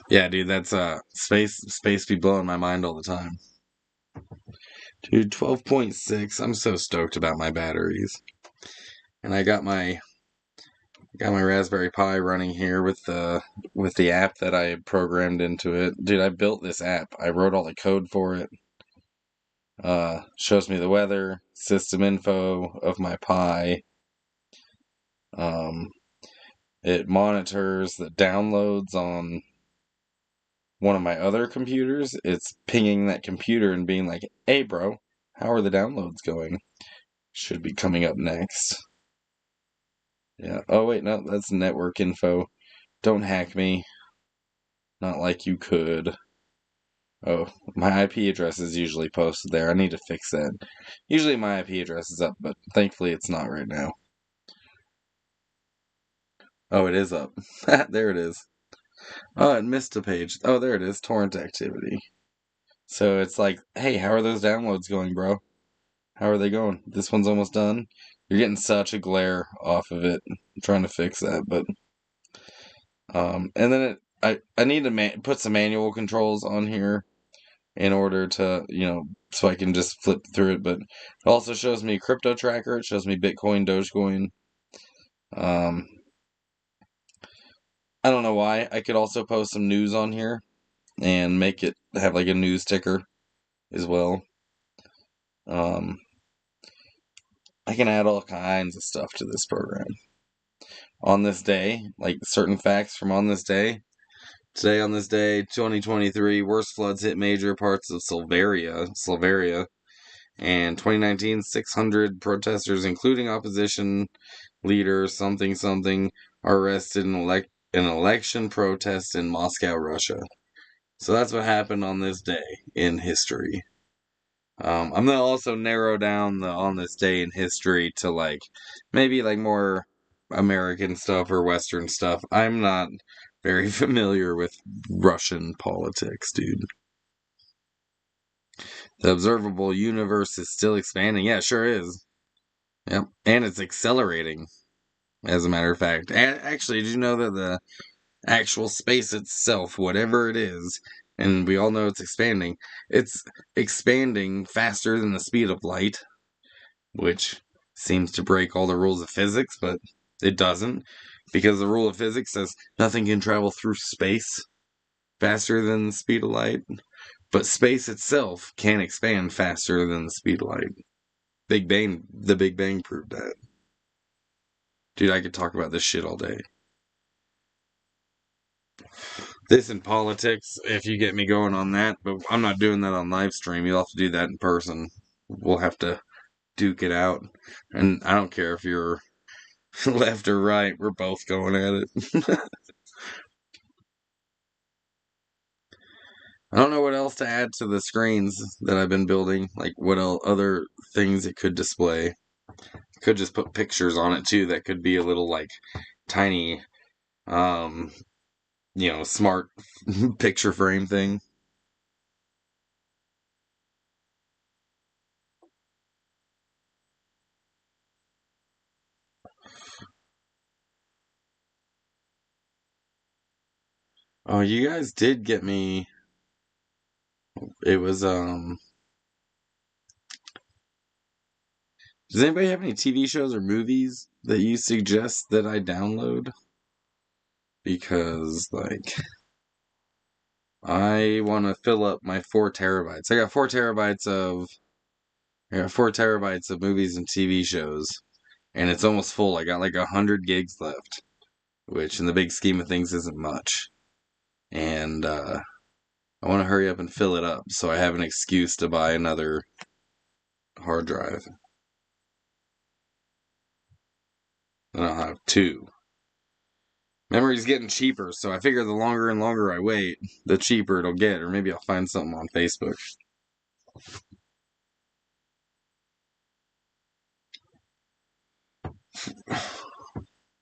Yeah, dude, that's, space be blowing my mind all the time. Dude, 12.6, I'm so stoked about my batteries. And I got my Raspberry Pi running here with the app that I programmed into it. Dude, I built this app. I wrote all the code for it. Shows me the weather, system info of my Pi. It monitors the downloads on one of my other computers. It's pinging that computer and being like, hey, bro, how are the downloads going? Should be coming up next. Yeah. Oh, wait, no, that's network info. Don't hack me. Not like you could. Oh, my IP address is usually posted there. I need to fix that. Usually my IP address is up, but thankfully it's not right now. Oh, it is up. There it is. Oh, it missed a page. Oh, there it is. Torrent activity. So it's like, hey, how are those downloads going, bro? How are they going? This one's almost done. You're getting such a glare off of it. I'm trying to fix that, but and then I need to put some manual controls on here in order to, so I can just flip through it. But it also shows me crypto tracker. It shows me Bitcoin, Dogecoin. I don't know why. I could also post some news on here and make it have like a news ticker as well. I can add all kinds of stuff to this program. On this day, like certain facts from on this day. Today on this day, 2023, worst floods hit major parts of Slovakia. And 2019, 600 protesters, including opposition leader something, are arrested in an election protest in Moscow, Russia. So that's what happened on this day in history. I'm gonna also narrow down the on this day in history to maybe more American stuff or Western stuff. I'm not very familiar with Russian politics, dude. The observable universe is still expanding. Yeah, it sure is. Yep, and it's accelerating. As a matter of fact, actually, did you know that the actual space itself, whatever it is, and we all know it's expanding faster than the speed of light, which seems to break all the rules of physics, but it doesn't, because the rule of physics says nothing can travel through space faster than the speed of light, but space itself can expand faster than the speed of light. The Big Bang proved that. Dude, I could talk about this shit all day. This and politics, if you get me going on that, but I'm not doing that on LIvestream. You'll have to do that in person. We'll have to duke it out. And I don't care if you're left or right, we're both going at it. I don't know what else to add to the screens that I've been building. Like what other things it could display. Could just put pictures on it too. That could be a little like tiny, smart picture frame thing. Oh, you guys did get me. It was Does anybody have any TV shows or movies that you suggest that I download? Because I want to fill up my 4 terabytes. I got 4 terabytes of movies and TV shows, and it's almost full. I got like 100 gigs left, which in the big scheme of things isn't much. And I want to hurry up and fill it up so I have an excuse to buy another hard drive. Then I'll have 2. Memory's getting cheaper, so I figure the longer and longer I wait, the cheaper it'll get, or maybe I'll find something on Facebook.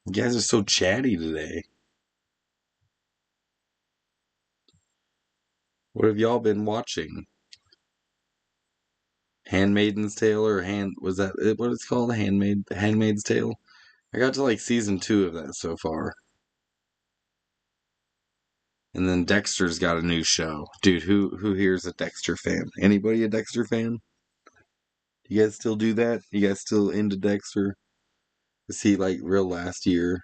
You guys are so chatty today. What have y'all been watching? Handmaiden's Tale or was that what it's called? Handmaid's Tale? I got to like season 2 of that so far. And then Dexter's got a new show. Dude, who here's a Dexter fan? Anybody a Dexter fan? You guys still do that? You guys still into Dexter? Is he like real last year?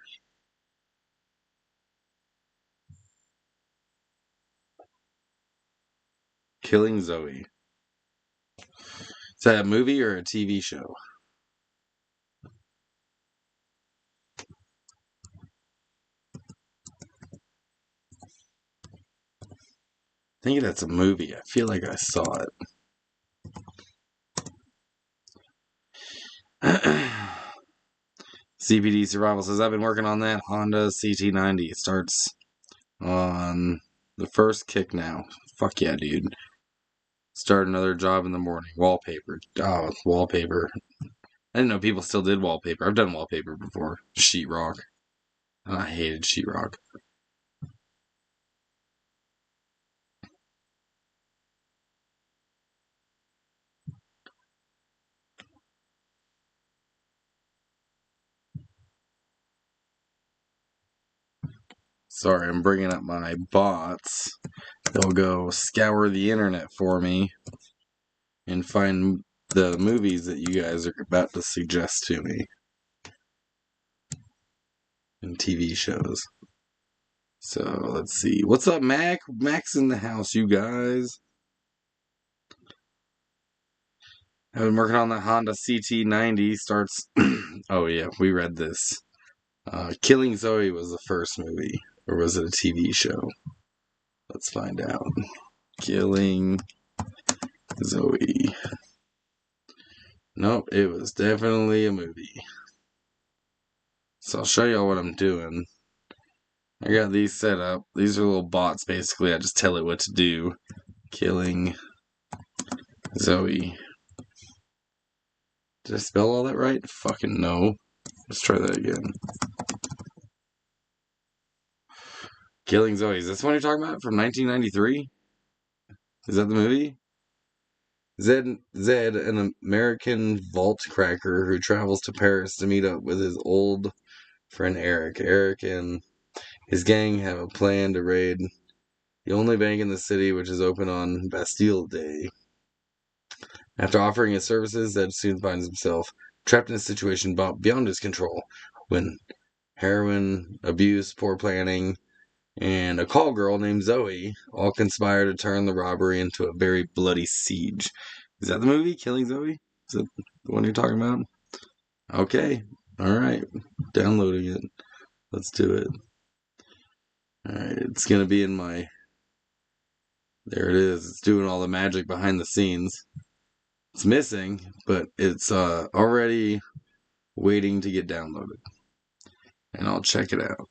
Killing Zoe. Is that a movie or a TV show? I think that's a movie. I feel like I saw it. CPD Survival says, I've been working on that Honda CT90. It starts on the first kick now. Fuck yeah, dude. Start another job in the morning. Wallpaper. Oh, wallpaper. I didn't know people still did wallpaper. I've done wallpaper before. Sheetrock. I hated sheetrock. Sorry, I'm bringing up my bots. They'll go scour the internet for me and find the movies that you guys are about to suggest to me. And TV shows. So, let's see. What's up, Mac? Mac's in the house, you guys. I've been working on the Honda CT90. Starts... oh, yeah, we read this. Killing Zoe was the first movie. Or was it a TV show? Let's find out. Killing Zoe. Nope, it was definitely a movie. So I'll show y'all what I'm doing. I got these set up. These are little bots, basically. I just tell it what to do. Killing Zoe. Did I spell all that right? Fucking no. Let's try that again. Killing Zoe. Is this one you're talking about? From 1993? Is that the movie? Zed, an American vault cracker who travels to Paris to meet up with his old friend Eric. Eric and his gang have a plan to raid the only bank in the city which is open on Bastille Day. After offering his services, Zed soon finds himself trapped in a situation beyond his control when heroin, abuse, poor planning, and a call girl named Zoe all conspire to turn the robbery into a very bloody siege. Is that the movie, Killing Zoe? Is that the one you're talking about? Okay. Alright. Downloading it. Let's do it. Alright, it's gonna be in my... There it is. It's doing all the magic behind the scenes. It's missing, but it's already waiting to get downloaded. And I'll check it out.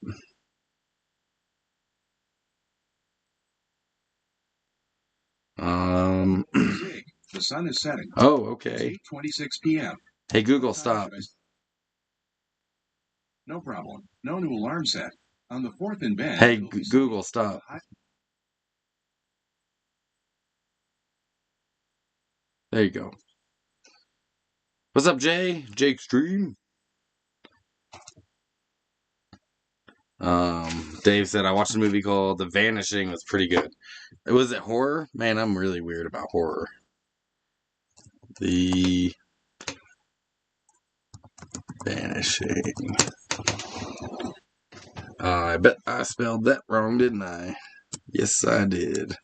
The sun is setting. Oh, okay. It's 8:26 p.m. Hey, Google, stop. No problem. No new alarm set. On the 4th in bed. Hey, Google, stop. There you go. What's up, Jay? Jake Stream. Dave said I watched a movie called The Vanishing. It was pretty good. Was it horror? Man, I'm really weird about horror. The Vanishing. I bet I spelled that wrong, didn't I? Yes, I did.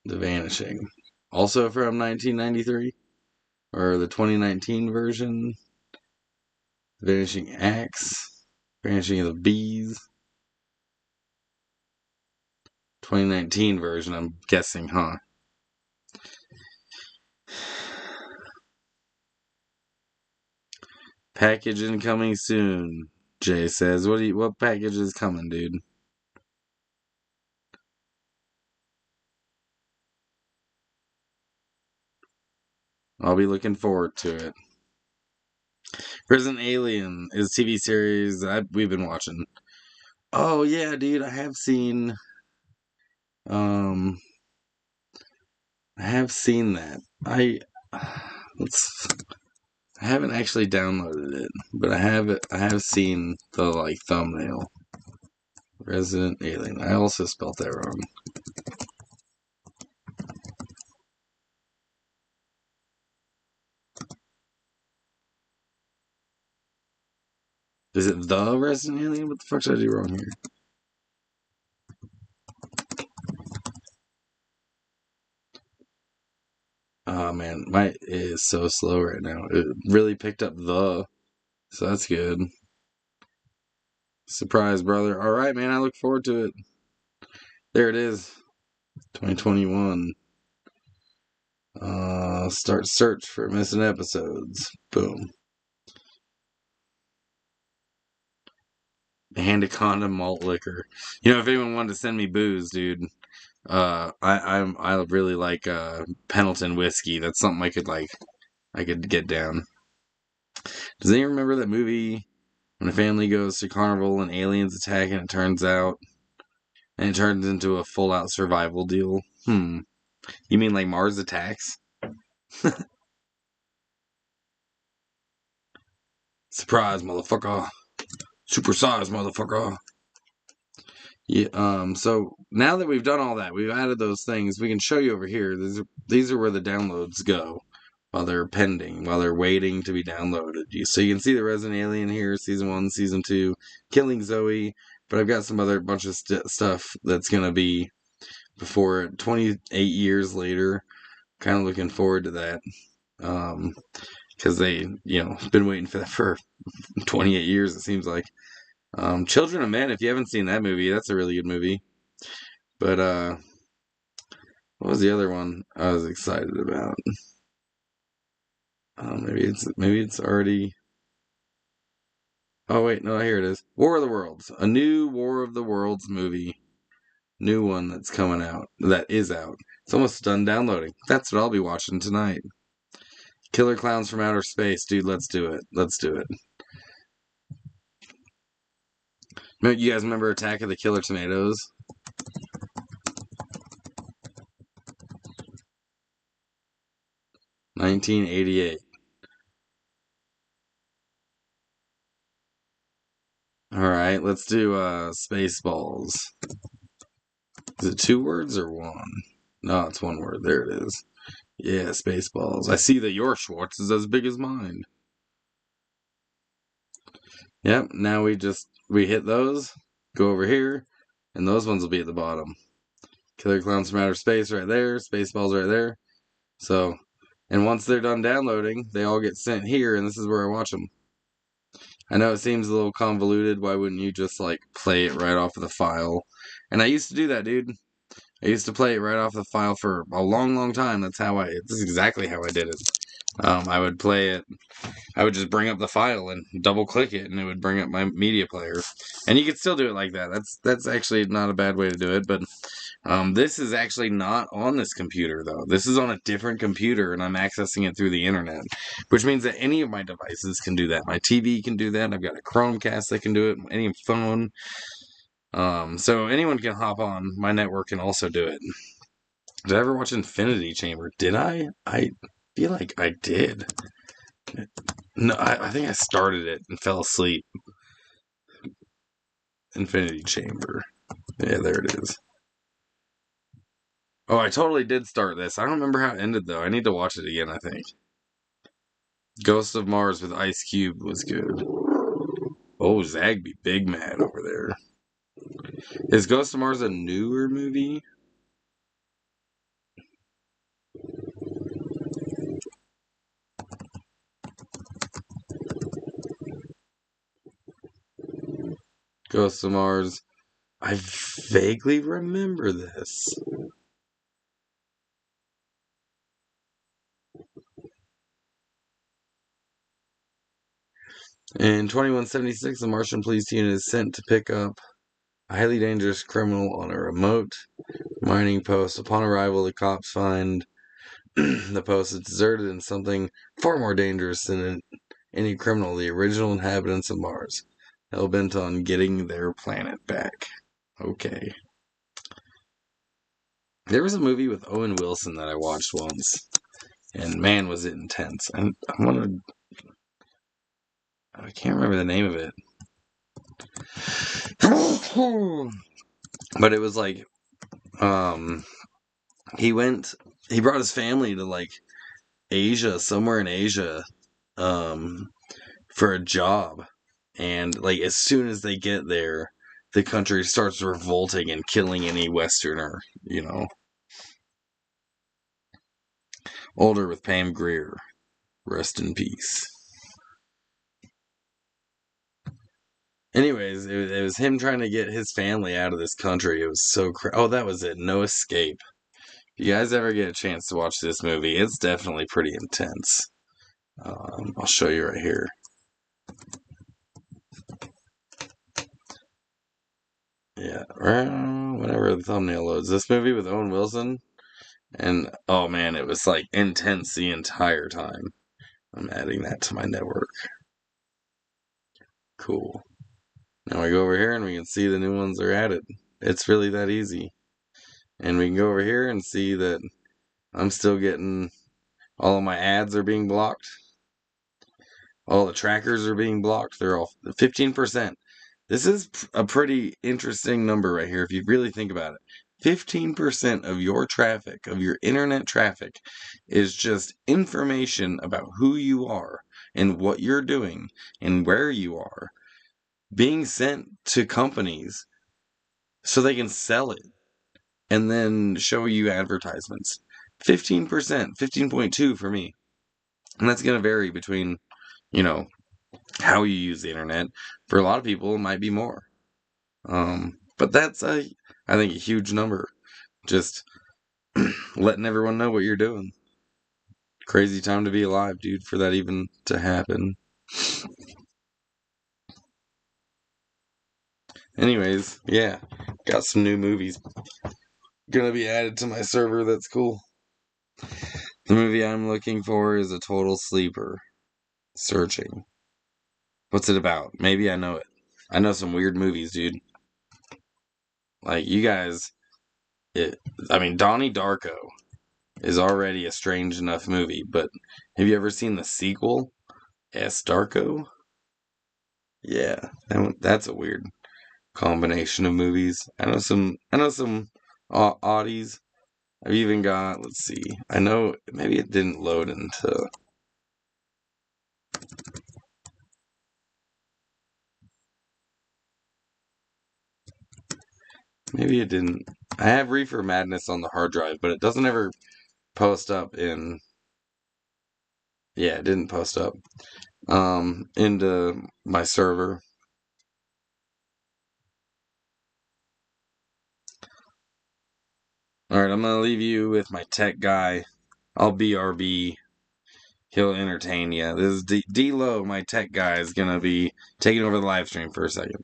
The Vanishing. Also from 1993? Or the 2019 version? Vanishing Axe? Vanishing of the Bees? 2019 version, I'm guessing, huh? Package incoming soon, Jay says. What package is coming, dude? I'll be looking forward to it. Resident Alien is a TV series we've been watching. Oh yeah, dude, I have seen that. I haven't actually downloaded it, but I have seen the thumbnail. Resident Alien. I also spelled that wrong. Is it the Resident Alien? What the fuck did I do wrong here? Oh man, my is so slow right now. It really picked up so that's good. Surprise, brother. Alright, man, I look forward to it. There it is. 2021. Start search for missing episodes. Boom. Anaconda malt liquor. If anyone wanted to send me booze, dude, I really like Pendleton whiskey. That's something I could get down. Does anyone remember that movie when a family goes to carnival and aliens attack and it turns into a full out survival deal? You mean like Mars Attacks? Surprise, motherfucker. Super size, motherfucker. Yeah, so now that we've done all that, we've added those things, we can show you over here. These are where the downloads go while they're pending, while they're waiting to be downloaded. So you can see the Resident Alien here, Season 1, Season 2, Killing Zoe, but I've got some other bunch of stuff that's going to be before 28 years later. Kind of looking forward to that. Because they, been waiting for that for 28 years, it seems like. Children of Men, if you haven't seen that movie, that's a really good movie. But, what was the other one I was excited about? Maybe it's already... Oh, wait, no, here it is. War of the Worlds. A new War of the Worlds movie. New one that's coming out. That is out. It's almost done downloading. That's what I'll be watching tonight. Killer Clowns from Outer Space. Dude, let's do it. Let's do it. You guys remember Attack of the Killer Tomatoes? $1988. Alright, let's do Spaceballs. Is it 2 words or 1? No, it's 1 word. There it is. Yeah, Spaceballs. I see that your Schwartz is as big as mine. Yep, now we hit those, go over here, and those ones will be at the bottom. Killer Clowns from Outer Space right there, Spaceballs right there. So, and once they're done downloading, they all get sent here, and this is where I watch them. I know it seems a little convoluted. Why wouldn't you just play it right off of the file? And I used to do that, dude. I used to play it right off the file for a long, long time. This is exactly how I did it. I would play it. I would just bring up the file and double click it, and it would bring up my media player. And you could still do it like that. That's actually not a bad way to do it. But this is actually not on this computer though. This is on a different computer, and I'm accessing it through the internet, which means that any of my devices can do that. My TV can do that. I've got a Chromecast that can do it. Any phone. So anyone can hop on my network and also do it. Did I ever watch Infinity Chamber? Did I? I feel like I did. No, I think I started it and fell asleep. Infinity Chamber. Yeah, there it is. Oh, I totally did start this. I don't remember how it ended, though. I need to watch it again, I think. Ghost of Mars with Ice Cube was good. Oh, Zagby big mad over there. Is Ghost of Mars a newer movie? Ghost of Mars. I vaguely remember this. In 2176, the Martian police unit is sent to pick up a highly dangerous criminal on a remote mining post. Upon arrival, the cops find the post is deserted and something far more dangerous than any criminal, the original inhabitants of Mars, hell-bent on getting their planet back. Okay. There was a movie with Owen Wilson that I watched once, and man, was it intense. I can't remember the name of it. But it was like, he brought his family to like Asia, somewhere in Asia, for a job. And like as soon as they get there, the country starts revolting and killing any Westerner, you know. Older with Pam Grier. Rest in peace. Anyways, it was him trying to get his family out of this country. It was so oh, that was it. No Escape. If you guys ever get a chance to watch this movie, it's definitely pretty intense. I'll show you right here. Yeah, whenever the thumbnail loads. This movie with Owen Wilson, and oh man, it was like intense the entire time. I'm adding that to my network. Cool. Now we go over here and we can see the new ones are added. It's really that easy. And we can go over here and see that I'm still getting all of my ads are being blocked. All the trackers are being blocked. They're all 15%. This is a pretty interesting number right here if you really think about it. 15% of your traffic, of your internet traffic, is just information about who you are and what you're doing and where you are being sent to companies so they can sell it and then show you advertisements. 15%, 15.2 for me. And that's going to vary between, you know, how you use the internet. For a lot of people, it might be more. But that's, I think, a huge number. Just letting everyone know what you're doing. Crazy time to be alive, dude, for that even to happen. Anyways, yeah, got some new movies gonna be added to my server. That's cool. The movie I'm looking for is a total sleeper. Searching. What's it about? Maybe I know it. I know some weird movies, dude. Like, you guys, Donnie Darko is already a strange enough movie, but have you ever seen the sequel, S. Darko? Yeah, that's a weird combination of movies. I know some oddies. I've even got, let's see, I know maybe it didn't load into. Maybe it didn't. I have Reefer Madness on the hard drive, but it doesn't ever post up in. Yeah, it didn't post up into my server. All right, I'm gonna leave you with my tech guy. I'll BRB. He'll entertain you. This is D-Lo, my tech guy, is gonna be taking over the live stream for a second.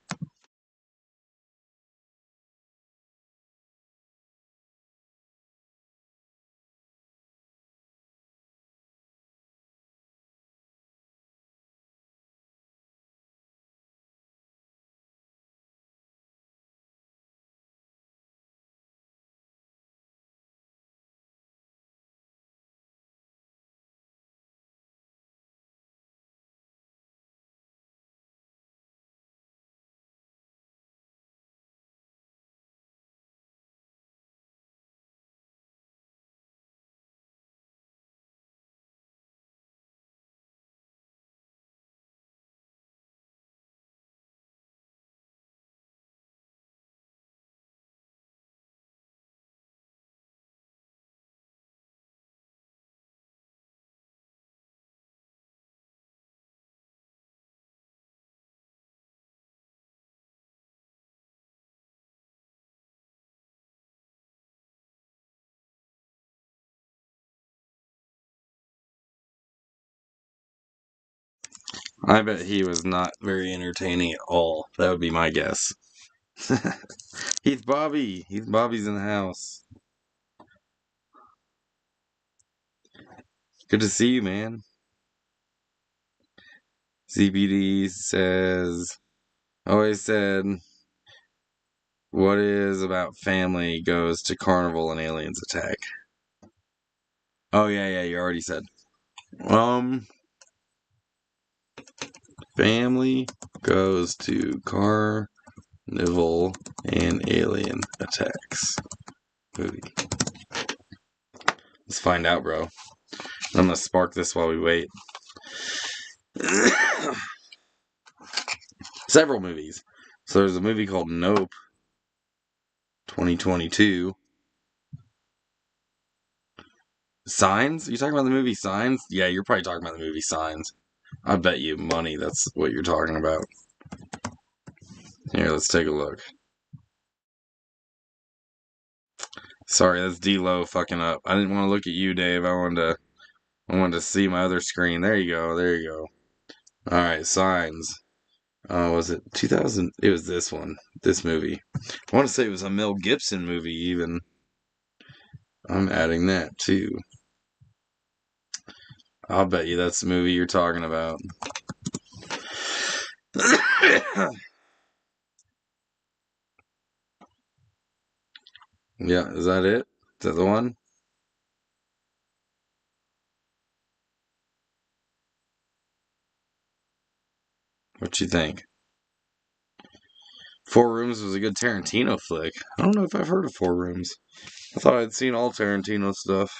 I bet he was not very entertaining at all. That would be my guess. Heath Bobby. Heath Bobby's in the house. Good to see you, man. CBD says, always said, what is about family goes to carnival and aliens attack. Oh, yeah, you already said. Family goes to carnival and alien attacks. Movie. Let's find out, bro. I'm gonna spark this while we wait. Several movies. So there's a movie called Nope, 2022. Signs? You talking about the movie Signs? Yeah, you're probably talking about the movie Signs. I bet you money that's what you're talking about. Here, let's take a look. Sorry, that's D-Lo fucking up. I didn't want to look at you, Dave. I wanted to see my other screen. There you go. Alright, Signs. Was it 2000? It was this one. This movie. I want to say it was a Mel Gibson movie, even. I'm adding that, too. I'll bet you that's the movie you're talking about. Yeah, is that it? Is that the one? What you think? Four Rooms was a good Tarantino flick. I don't know if I've heard of Four Rooms. I thought I'd seen all Tarantino stuff.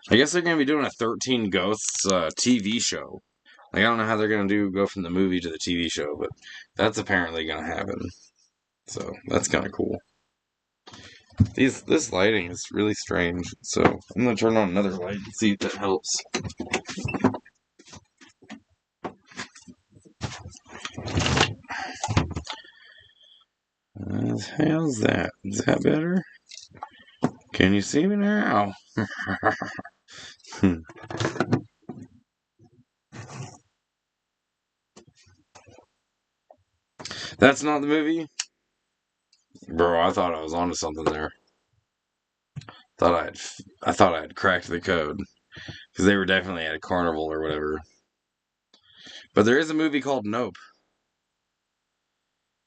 I guess they're going to be doing a 13 Ghosts TV show. Like, I don't know how they're going to go from the movie to the TV show, but that's apparently going to happen. So, that's kind of cool. This lighting is really strange, so I'm going to turn on another light and see if that helps. How's that? Is that better? Can you see me now? That's not the movie? Bro, I thought I was onto something there. I thought I had cracked the code. Because they were definitely at a carnival or whatever. But there is a movie called Nope.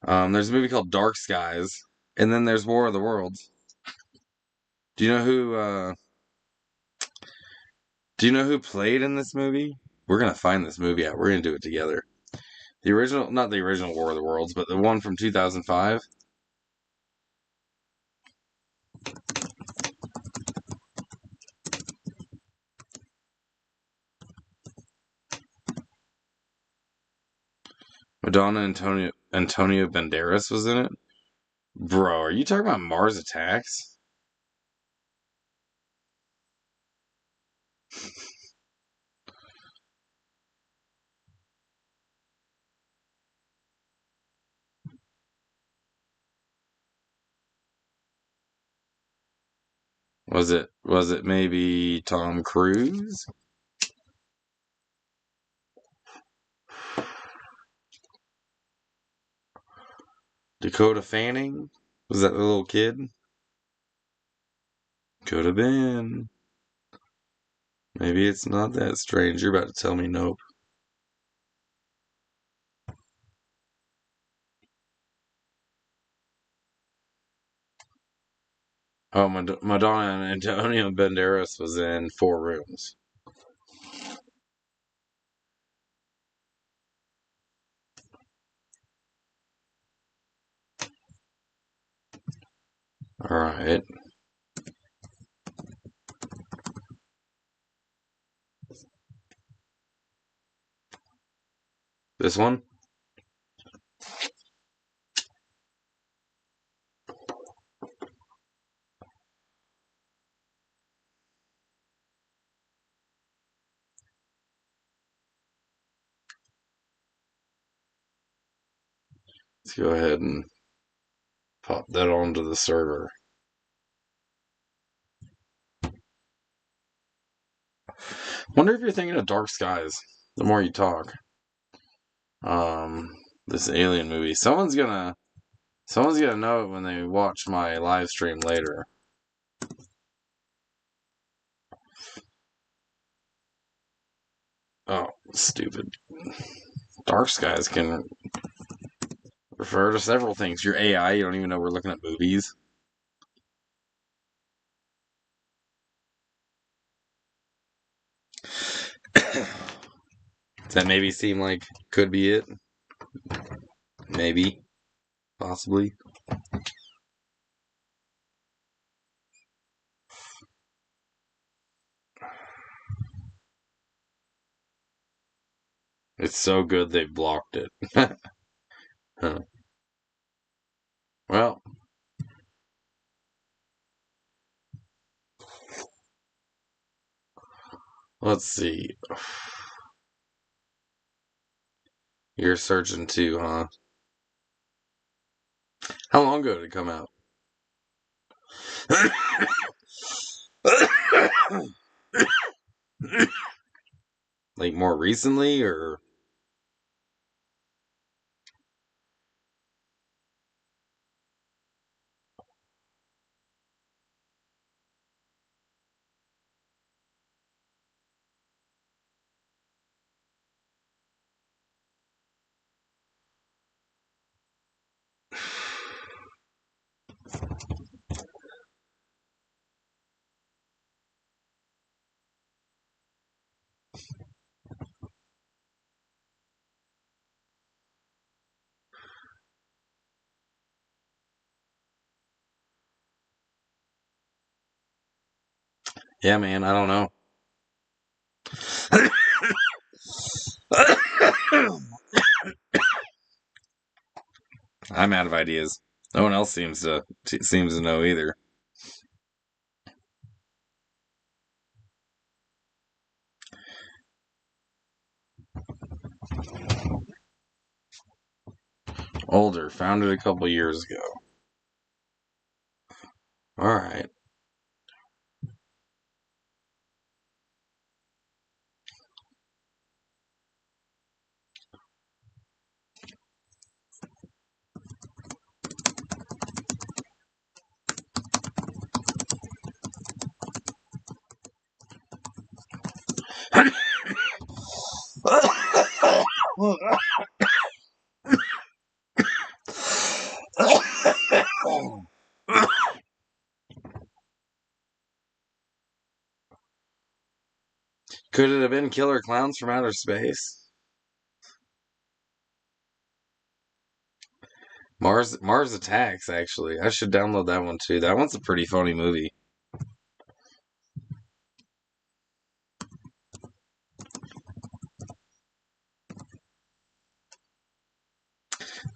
There's a movie called Dark Skies. And then there's War of the Worlds. Do you know who played in this movie? We're gonna find this movie out. We're gonna do it together. The original, not the original War of the Worlds, but the one from 2005. Madonna Antonio Banderas was in it. Bro, are you talking about Mars Attacks? Was it maybe Tom Cruise? Dakota Fanning? Was that the little kid? Could have been. Maybe it's not that strange. You're about to tell me nope. Oh, Madonna and Antonio Banderas was in 4 Rooms. Alright. This one? Let's go ahead and pop that onto the server. Wonder if you're thinking of Dark Skies the more you talk. This alien movie. Someone's gonna know it when they watch my live stream later. Oh, stupid. Dark Skies can refer to several things. Your AI, you don't even know we're looking at movies. Does that maybe seem like could be it? Maybe. Possibly. It's so good they blocked it. Huh. Well, let's see. You're searching too, huh? How long ago did it come out? Like more recently, or? Yeah, man, I don't know. I'm out of ideas. No one else seems to know either. Older, founded a couple years ago. All right. Could it have been Killer Clowns from Outer Space? Mars Attacks, actually. I should download that one too. That one's a pretty funny movie.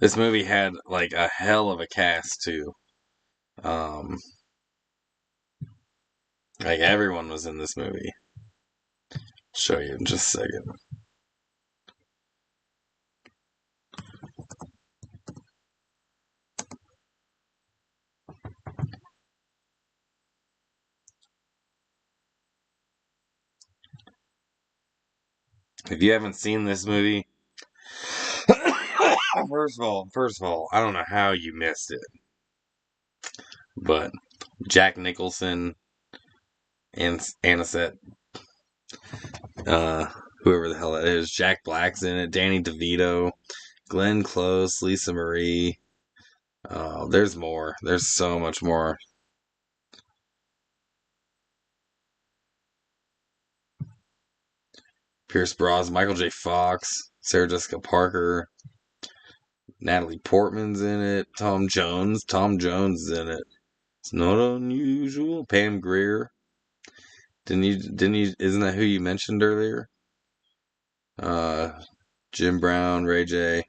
This movie had like a hell of a cast too. Um, like everyone was in this movie. I'll show you in just a second. If you haven't seen this movie, first of all, I don't know how you missed it, but Jack Nicholson and Anisette, uh, whoever the hell that is, Jack Black's in it, Danny DeVito, Glenn Close, Lisa Marie. There's more. There's so much more. Pierce Brosnan, Michael J. Fox, Sarah Jessica Parker, Natalie Portman's in it, Tom Jones is in it. It's not unusual. Pam Grier. Isn't that who you mentioned earlier? Uh, Jim Brown, Ray J.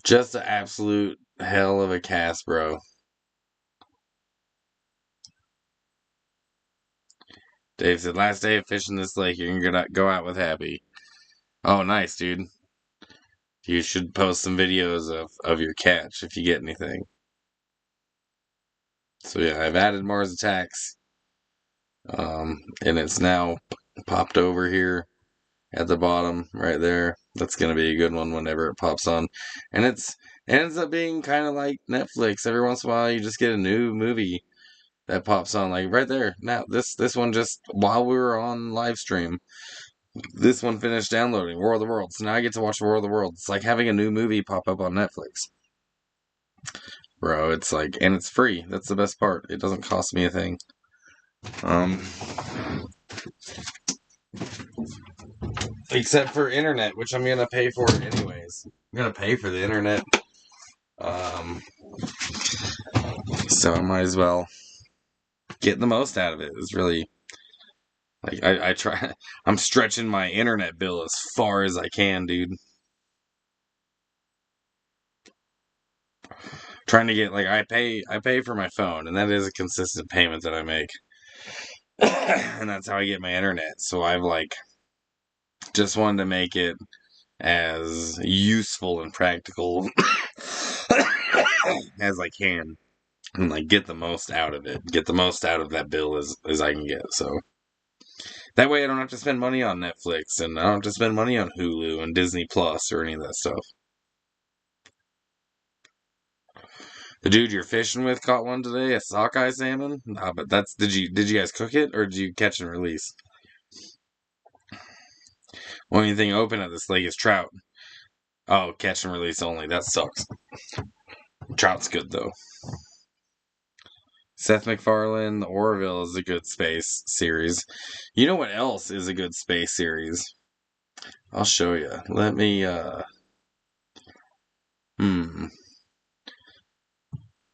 Just an absolute hell of a cast, bro. Dave said, last day of fishing this lake, you're gonna go out with Happy. Oh, nice, dude. You should post some videos of your catch if you get anything. So yeah, I've added Mars Attacks. And it's now popped over here at the bottom right there. That's gonna be a good one whenever it pops on. And it ends up being kind of like Netflix. Every once in a while you just get a new movie that pops on, like right there. Now this one, just while we were on Livestream, this one finished downloading War of the Worlds. So now I get to watch War of the Worlds. It's like having a new movie pop up on Netflix. Bro, it's like, and it's free. That's the best part. It doesn't cost me a thing. Except for internet, which I'm gonna pay for anyways. I'm gonna pay for the internet. So I might as well get the most out of it. It's really like I try. I'm stretching my internet bill as far as I can, dude. Trying to get, like, I pay for my phone, and that is a consistent payment that I make, and that's how I get my internet. So I've like just wanted to make it as useful and practical as I can, and like get the most out of it, get the most out of that bill as I can get. So that way I don't have to spend money on Netflix, and I don't have to spend money on Hulu and Disney Plus or any of that stuff. The dude you're fishing with caught one today, a sockeye salmon. Nah, but that's did you guys cook it or did you catch and release? Only thing open at this lake is trout. Oh, catch and release only. That sucks. Trout's good though. Seth MacFarlane, The Orville is a good space series. You know what else is a good space series? I'll show you. Let me, I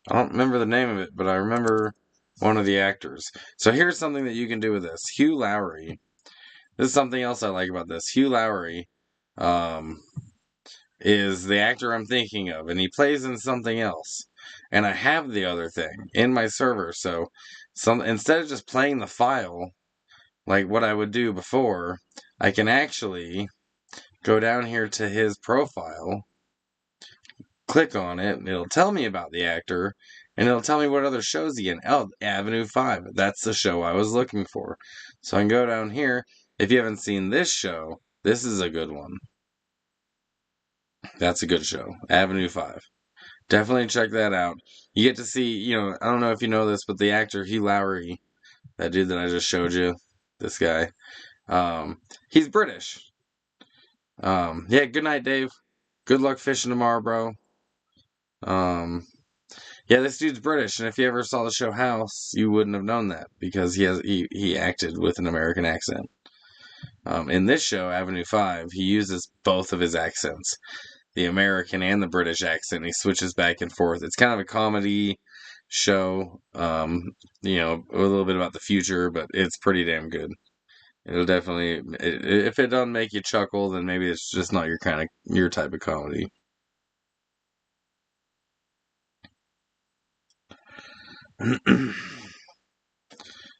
don't remember the name of it, but I remember one of the actors. So here's something that you can do with this. Hugh Lowry. This is something else I like about this. Hugh Lowry, um, is the actor I'm thinking of, and he plays in something else. And I have the other thing in my server, so instead of just playing the file like what I would do before, I can actually go down here to his profile, click on it, and it'll tell me about the actor, and it'll tell me what other shows he in. Oh, Avenue 5. That's the show I was looking for. So I can go down here. If you haven't seen this show, this is a good one. That's a good show. Avenue 5. Definitely check that out. You get to see, I don't know if you know this, but the actor Hugh Lowry, that dude that I just showed you, this guy, he's British. Yeah, good night, Dave. Good luck fishing tomorrow, bro. Yeah, this dude's British, and if you ever saw the show House, you wouldn't have known that because he acted with an American accent. In this show, Avenue 5, he uses both of his accents, the American and the British accent. He switches back and forth. It's kind of a comedy show, a little bit about the future, but it's pretty damn good. It'll definitely, if it doesn't make you chuckle, then maybe it's just not your type of comedy.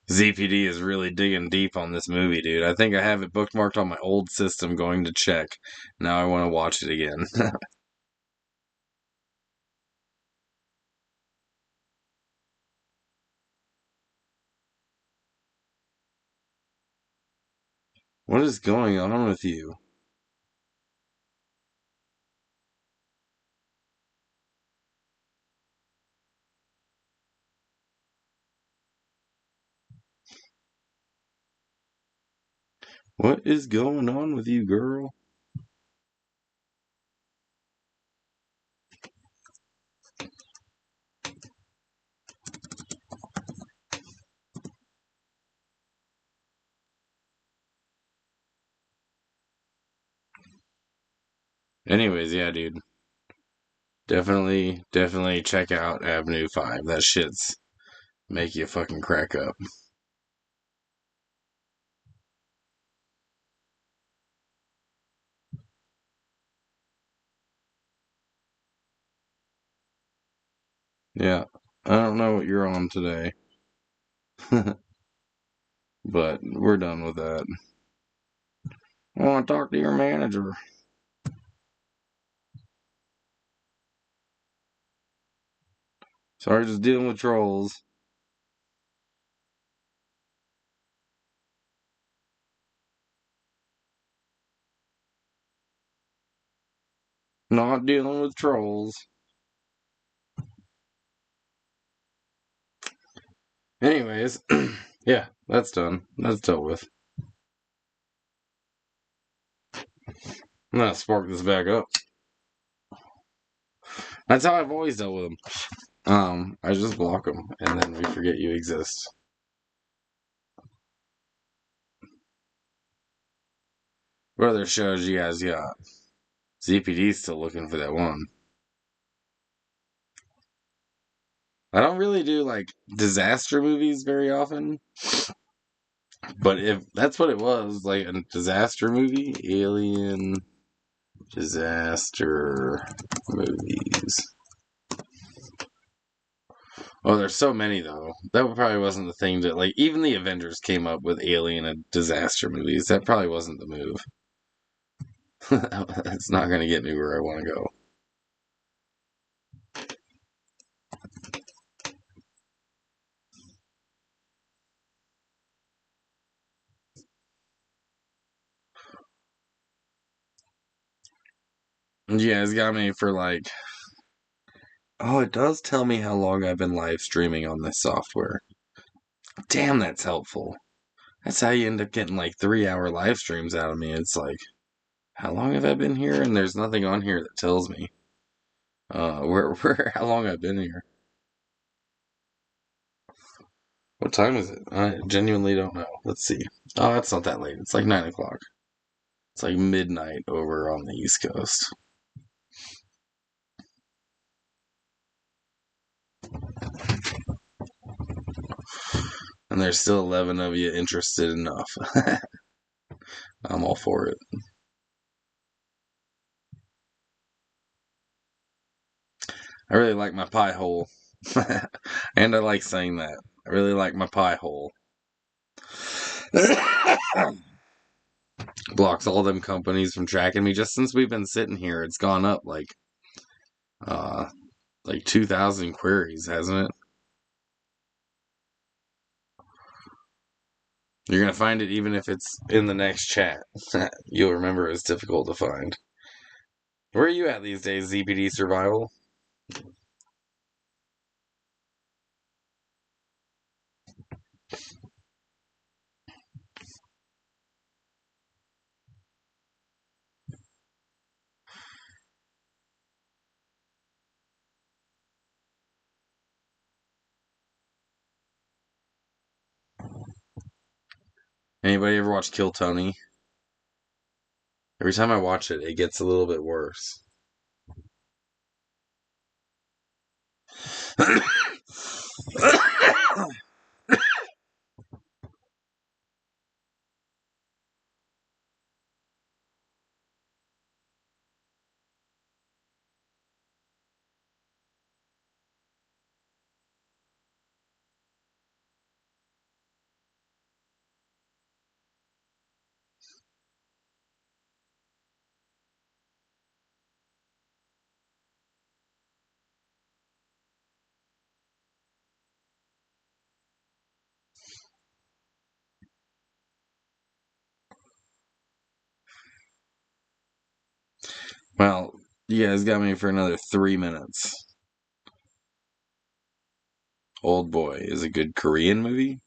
ZPD is really digging deep on this movie, dude. I think I have it bookmarked on my old system going to check. Now I want to watch it again. What is going on with you? What is going on with you, girl? Anyways, yeah, dude. Definitely check out Avenue 5. That shit's make you fucking crack up. Yeah. I don't know what you're on today. But we're done with that. I want to talk to your manager. Sorry, just dealing with trolls. Not dealing with trolls. Anyways, yeah, that's done. That's dealt with. I'm gonna spark this back up. That's how I've always dealt with them. I just block them, and then we forget you exist. What other shows you guys got? ZPD's still looking for that one. I don't really do like disaster movies very often, but if that's what it was, like a disaster movie, alien disaster movies. Oh, there's so many though. That probably wasn't the thing that like even the Avengers came up with alien and disaster movies. That probably wasn't the move. It's not gonna get me where I want to go. Yeah, it's got me for like. Oh, it does tell me how long I've been live streaming on this software. Damn, that's helpful. That's how you end up getting like 3-hour live streams out of me. It's like, how long have I been here? And there's nothing on here that tells me where how long I've been here. What time is it? I genuinely don't know. Let's see. Oh, it's not that late. It's like 9 o'clock. It's like midnight over on the East Coast. And there's still 11 of you interested enough. I'm all for it. I really like my pie hole. And I like saying that. I really like my pie hole. Blocks all them companies from tracking me. Just since we've been sitting here, it's gone up uh like 2,000 queries, hasn't it? You're gonna find it even if it's in the next chat. You'll remember it's difficult to find. Where are you at these days, ZPD Survival? Anybody ever watch Kill Tony? Every time I watch it, it gets a little bit worse. You guys got me for another 3 minutes. Old Boy is a good Korean movie.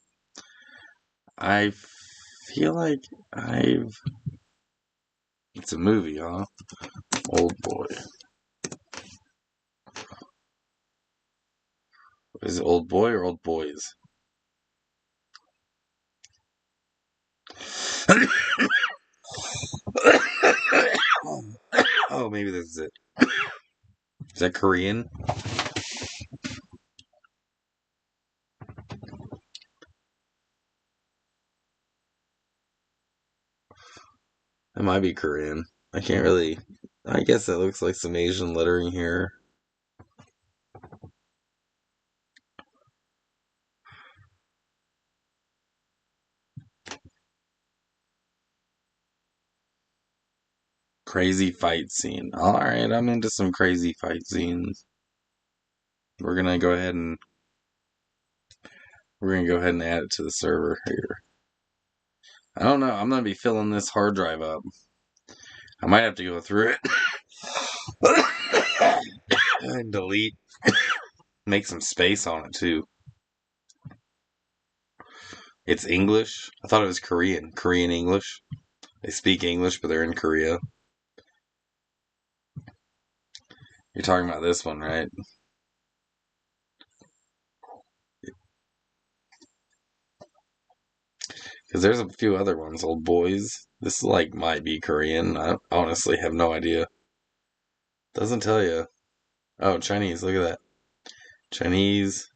I feel like It's a movie, huh? Old Boy. Is it Old Boy or Old Boys? Oh, maybe this is it. Is that Korean? It might be Korean. I can't really. I guess it looks like some Asian lettering here. Crazy fight scene. Alright, I'm into some crazy fight scenes. We're gonna go ahead and add it to the server here. I don't know. I'm gonna be filling this hard drive up. I might have to go through it and delete. Make some space on it too. It's English. I thought it was Korean. Korean English. They speak English, but they're in Korea. You're talking about this one, right? Because there's a few other ones. Old Boys. This might be Korean. I honestly have no idea. Doesn't tell you. Oh, Chinese. Look at that. Chinese.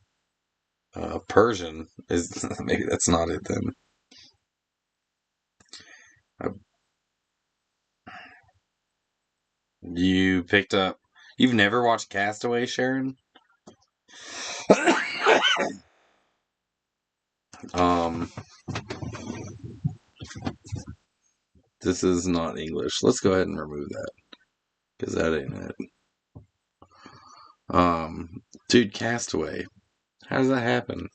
Persian is maybe that's not it then. You picked up. You've never watched Castaway, Sharon? This is not English. Let's go ahead and remove that because that ain't it. Dude, Castaway. How does that happen?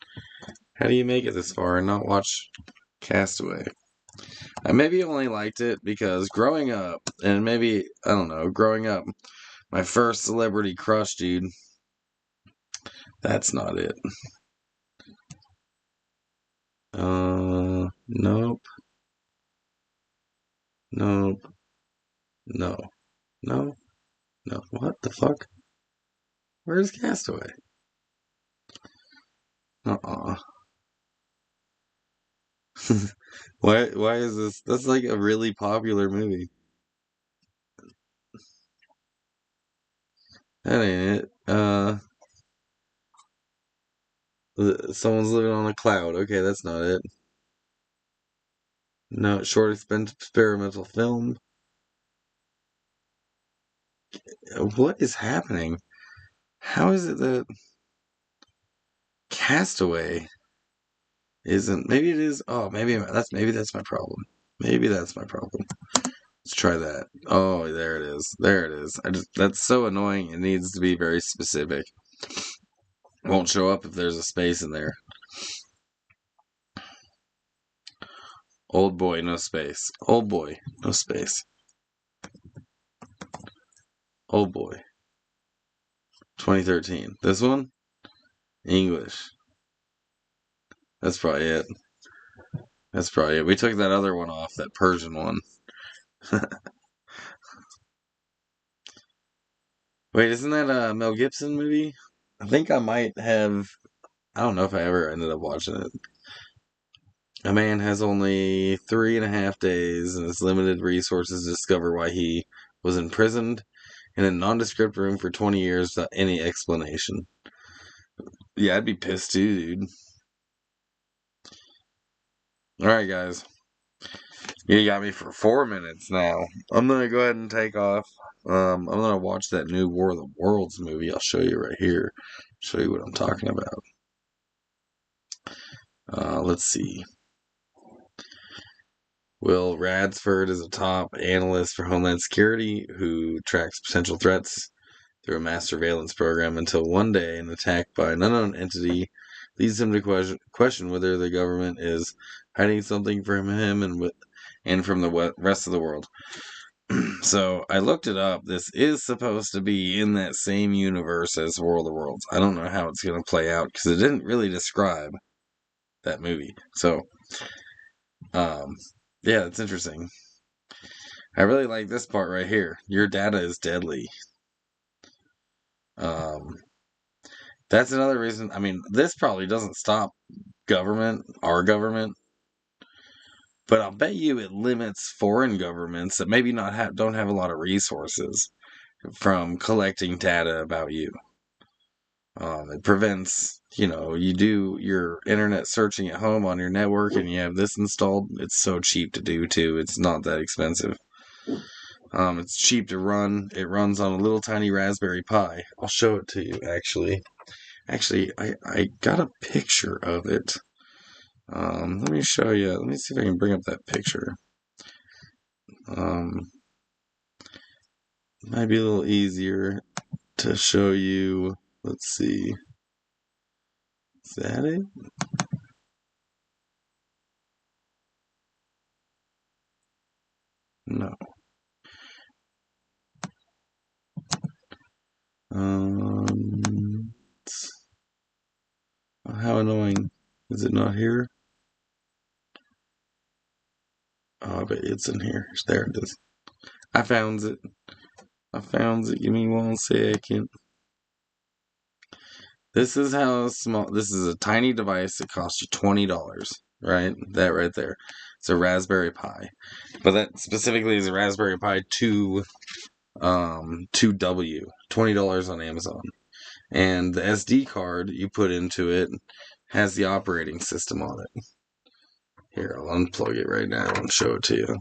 How do you make it this far and not watch Castaway? I maybe only liked it because growing up, and maybe I don't know, growing up, my first celebrity crush, dude. That's not it. Nope. Nope. No. No. No. What the fuck? Where's Castaway? Uh-uh. Why is this? That's like a really popular movie. That ain't it. Someone's living on a cloud. Okay, that's not it. No, short experimental film. What is happening? How is it that Castaway isn't? Maybe it is. Oh, maybe that's my problem. Maybe that's my problem. Let's try that. Oh, there it is. There it is. That's so annoying. It needs to be very specific. It won't show up if there's a space in there. Old Boy, no space. Old Boy, no space. Old Boy. 2013. This one? English. That's probably it. That's probably it. We took that other one off, that Persian one. Wait, isn't that a Mel Gibson movie? I think I might have. I don't know if I ever ended up watching it. A man has only 3.5 days and his limited resources to discover why he was imprisoned in a nondescript room for 20 years without any explanation. Yeah, I'd be pissed too, dude. Alright, guys. You got me for 4 minutes now. I'm gonna go ahead and take off. I'm gonna watch that new War of the Worlds movie. I'll show you right here. Show you what I'm talking about. Let's see. Will Radsford is a top analyst for Homeland Security who tracks potential threats through a mass surveillance program until one day an attack by an unknown entity leads him to question whether the government is hiding something from him and from the rest of the world. So I looked it up. This is supposed to be in that same universe as World of Worlds. I don't know how it's going to play out because it didn't really describe that movie. So, yeah, it's interesting. I really like this part right here. Your data is deadly. That's another reason. I mean, this probably doesn't stop our government, but I'll bet you it limits foreign governments that maybe don't have a lot of resources from collecting data about you. It prevents, you do your internet searching at home on your network and you have this installed. It's so cheap to do too. It's not that expensive. It's cheap to run. It runs on a little tiny Raspberry Pi. I'll show it to you actually. Actually, I got a picture of it. Let me show you. Let me see if I can bring up that picture. Might be a little easier to show you. Let's see. Is that it? No. How annoying. Is it not here? Oh, but it's in here. There it is. I found it. Give me 1 second. This is how small. This is a tiny device that costs you $20, right? That right there. It's a Raspberry Pi, but that specifically is a Raspberry Pi 2W. $20 on Amazon, and the SD card you put into it has the operating system on it. Here, I'll unplug it right now and show it to you.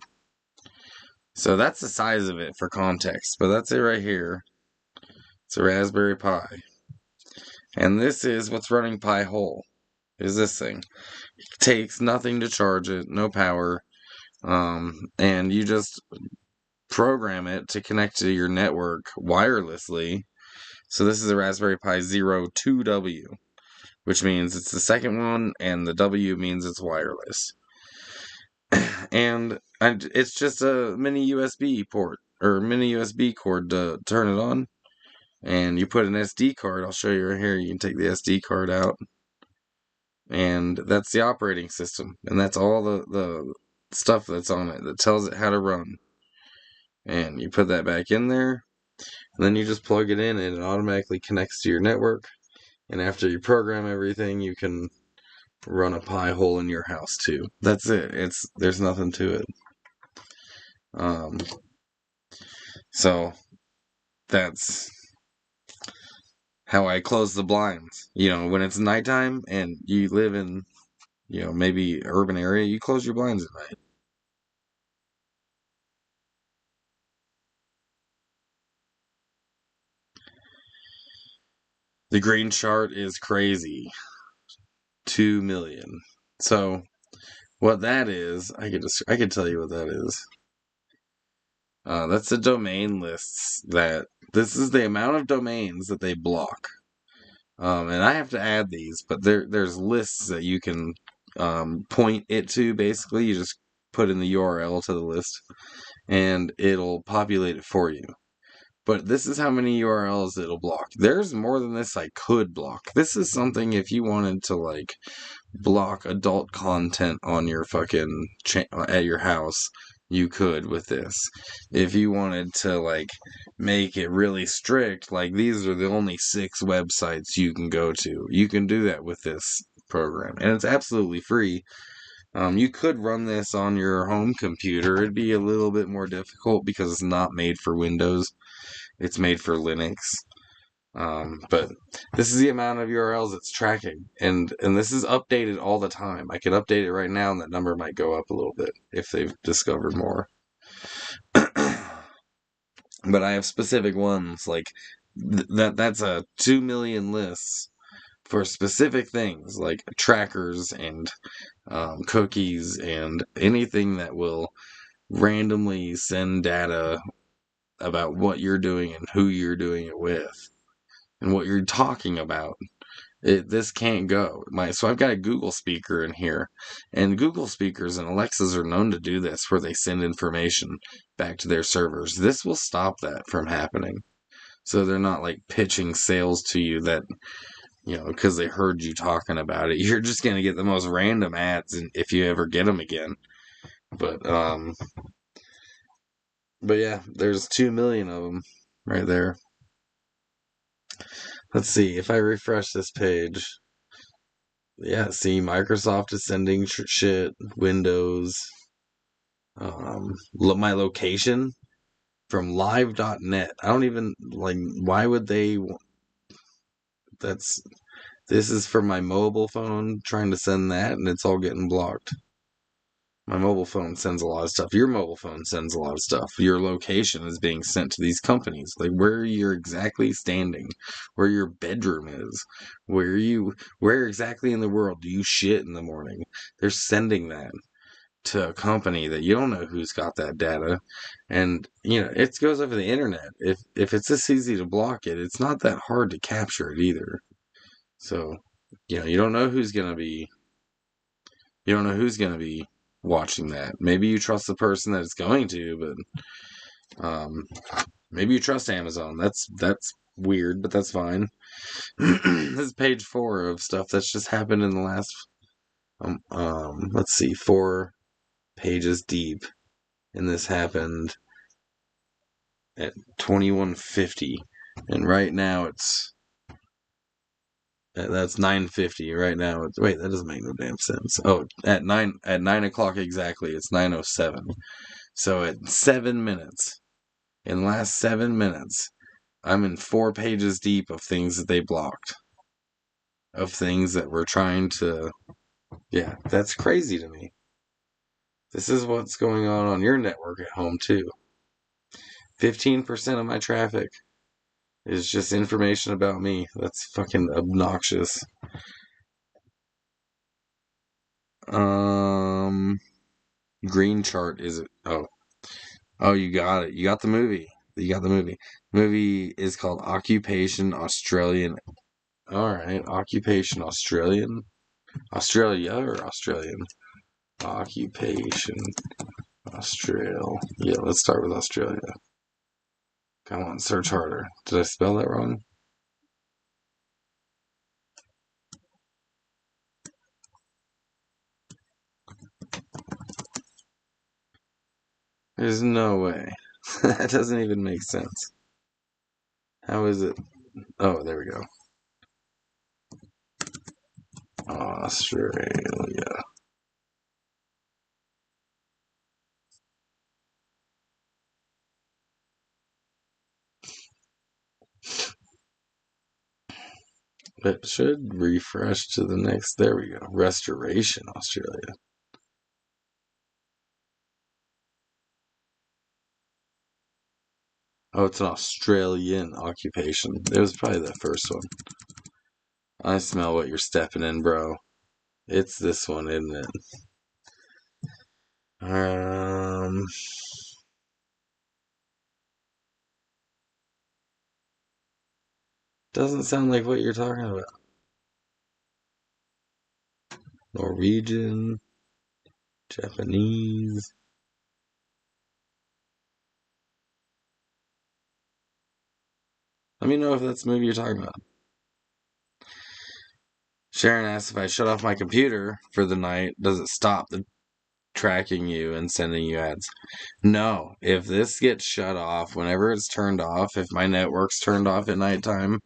So that's the size of it for context, but that's it right here. It's a Raspberry Pi. And this is what's running Pi-hole, is this thing. It takes nothing to charge it, no power, and you just program it to connect to your network wirelessly. So this is a Raspberry Pi 2W, which means it's the second one, and the W means it's wireless. And it's just a mini USB port, or mini USB cord to turn it on. And you put an SD card, I'll show you right here, you can take the SD card out. And that's the operating system. And that's all the stuff that's on it that tells it how to run. And you put that back in there, and then you just plug it in and it automatically connects to your network. And after you program everything, you can run a Pi-hole in your house too. That's it. There's nothing to it. So that's how I close the blinds. When it's nighttime and you live in, maybe urban area, you close your blinds at night. The green chart is crazy. 2 million. So what that is, I could tell you what that is. That's the domain lists this is the amount of domains that they block. And I have to add these, but there's lists that you can point it to. Basically, you just put in the URL to the list, and it'll populate it for you. But this is how many URLs it'll block. There's more than this I could block. This is something if you wanted to block adult content on your fucking at your house, you could with this. If you wanted to make it really strict, these are the only 6 websites you can go to, you can do that with this program, and it's absolutely free. You could run this on your home computer. It'd be a little bit more difficult because it's not made for Windows. It's made for Linux. But this is the amount of URLs it's tracking, and this is updated all the time. I could update it right now, and that number might go up a little bit if they've discovered more. But I have specific ones that's a 2 million lists for specific things like trackers and cookies and anything that will randomly send data about what you're doing and who you're doing it with and what you're talking about. This can't go. So I've got a Google speaker in here, and Google speakers and Alexas are known to do this, where they send information back to their servers. This will stop that from happening. So they're not like pitching sales to you that, because they heard you talking about it. You're just gonna get the most random ads, if you ever get them again. But yeah, there's 2 million of them right there. Let's see if I refresh this page. Yeah, see, Microsoft is sending shit. Windows. My location from live.net. I don't even why would they? This is for my mobile phone trying to send that, and it's all getting blocked. My mobile phone sends a lot of stuff. Your mobile phone sends a lot of stuff. Your location is being sent to these companies. Like where you're exactly standing, where your bedroom is, where exactly in the world do you shit in the morning? They're sending that to a company that you don't know who's got that data. And, it goes over the internet. If it's this easy to block it, it's not that hard to capture it either. So, you don't know who's going to be watching that. Maybe you trust the person that it's going to, but maybe you trust Amazon. That's weird, but that's fine. This is page 4 of stuff that's just happened in the last let's see, 4 pages deep, and this happened at 21:50, and right now that's 9:50 right now. Wait, that doesn't make no damn sense. Oh, at 9 o'clock exactly, it's 9:07. So at 7 minutes, in the last 7 minutes, I'm in 4 pages deep of things that they blocked, of things that we're trying to. Yeah, that's crazy to me. This is what's going on your network at home too. 15% of my traffic is just information about me. That's fucking obnoxious. Green chart is it? Oh, you got it. You got the movie. The movie is called Occupation Australian. All right, Occupation Australian. Australia or Australian? Occupation Australia. Yeah, let's start with Australia. Come on, search harder. Did I spell that wrong? There's no way. That doesn't even make sense. How is it? Oh, there we go. Australia. It should refresh to the next. There we go. Restoration, Australia. Oh, it's an Australian occupation. It was probably the first one. I smell what you're stepping in, bro. It's this one, isn't it? Doesn't sound like what you're talking about. Norwegian, Japanese. Let me know if that's the movie you're talking about. Sharon asked if I shut off my computer for the night, does it stop the tracking you and sending you ads? No. If this gets shut off, whenever it's turned off, if my network's turned off at nighttime,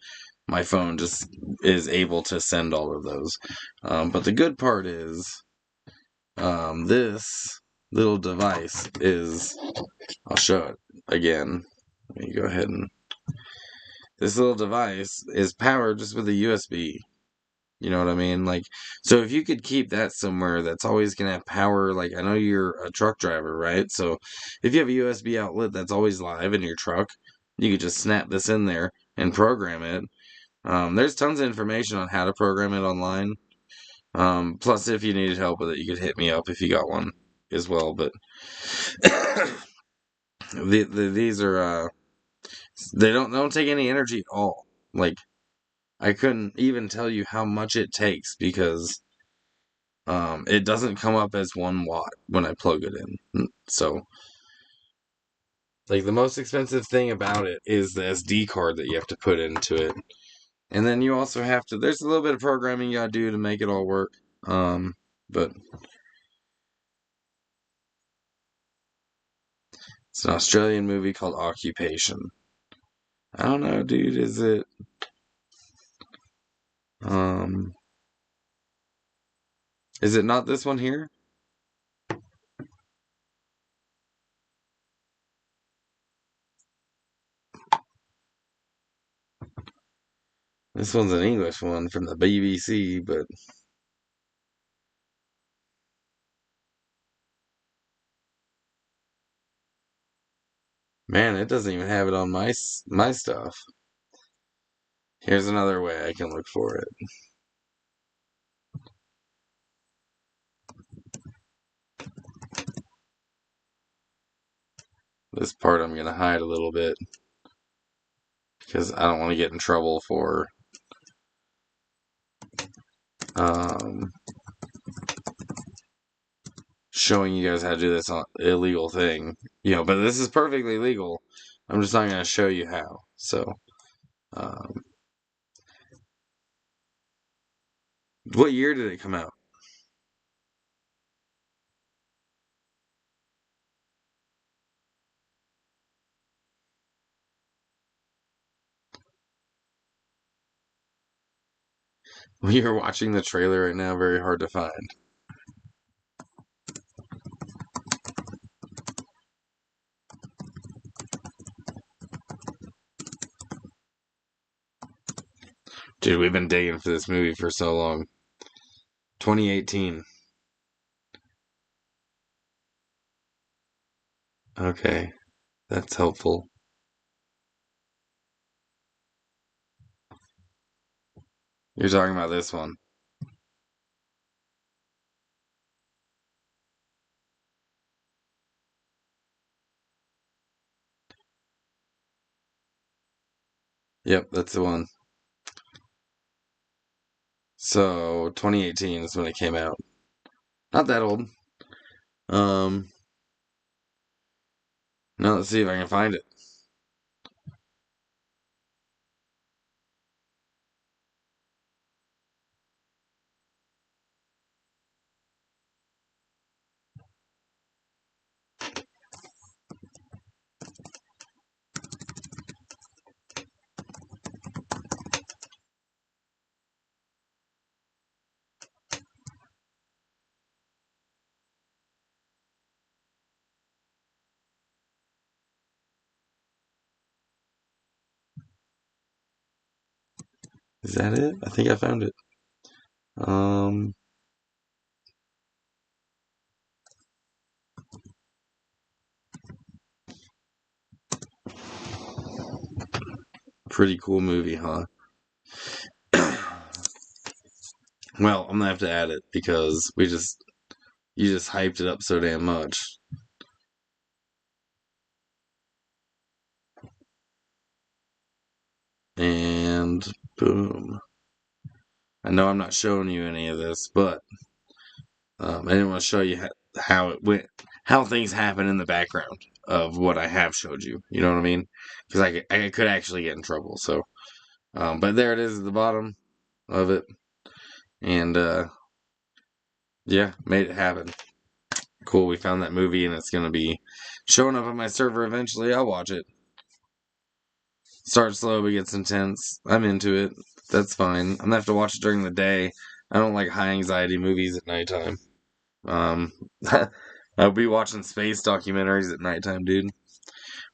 my phone just is able to send all of those. But the good part is, this little device is, I'll show it again. Let me go ahead and, this little device is powered just with a USB. You know what I mean? So if you could keep that somewhere that's always going to have power, I know you're a truck driver, right? So if you have a USB outlet that's always live in your truck, you could just snap this in there and program it. There's tons of information on how to program it online. Plus, if you needed help with it, you could hit me up if you got one as well. But these are, they don't take any energy at all. I couldn't even tell you how much it takes because it doesn't come up as 1 watt when I plug it in. So, like, the most expensive thing about it is the SD card that you have to put into it. And then you also have to, there's a little bit of programming you gotta do to make it all work. But it's an Australian movie called Occupation. I don't know, dude, is it, is it not this one here? This one's an English one from the BBC, but man, it doesn't even have it on my stuff. Here's another way I can look for it. This part I'm going to hide a little bit because I don't want to get in trouble for showing you guys how to do this illegal thing. You know, but this is perfectly legal. I'm just not going to show you how. So, what year did it come out? We are watching the trailer right now, very hard to find. Dude, we've been digging for this movie for so long. 2018. Okay, that's helpful. You're talking about this one. Yep, that's the one. So, 2018 is when it came out. Not that old. Now let's see if I can find it. Is that it? I think I found it. Pretty cool movie, huh? Well, I'm gonna have to add it because you just hyped it up so damn much. And boom. I know I'm not showing you any of this, but I didn't want to show you how it went, how things happen in the background of what I have showed you. You know what I mean? Because I could actually get in trouble. So, but there it is at the bottom of it, and yeah, made it happen. Cool. We found that movie, and it's gonna be showing up on my server eventually. I'll watch it. Starts slow, but gets intense. I'm into it. That's fine. I'm gonna have to watch it during the day. I don't like high anxiety movies at nighttime. Um, I'll be watching space documentaries at nighttime, dude.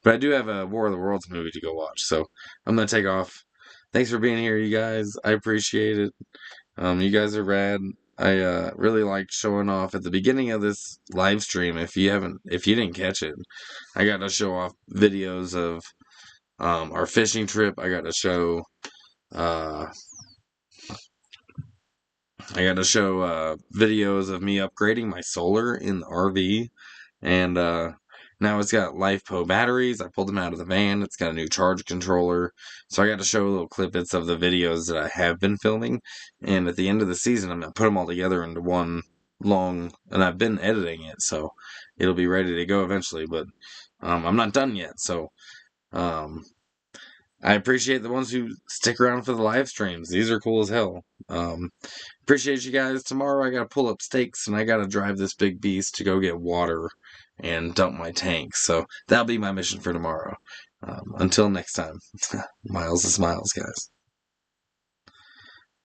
But I do have a War of the Worlds movie to go watch, so I'm gonna take off. Thanks for being here, you guys. I appreciate it. You guys are rad. I really liked showing off at the beginning of this live stream. If you didn't catch it, I got to show off videos of our fishing trip. I got to show videos of me upgrading my solar in the RV, and Now it's got LiFePo batteries. I pulled them out of the van. It's got a new charge controller. So I got to show little clippets of the videos that I have been filming. And at the end of the season, I'm going to put them all together into one long, and I've been editing it, so it'll be ready to go eventually, but I'm not done yet. So I appreciate the ones who stick around for the live streams. These are cool as hell. Appreciate you guys. Tomorrow I gotta pull up stakes and I gotta drive this big beast to go get water and dump my tanks. So that'll be my mission for tomorrow. Until next time, miles and smiles, guys.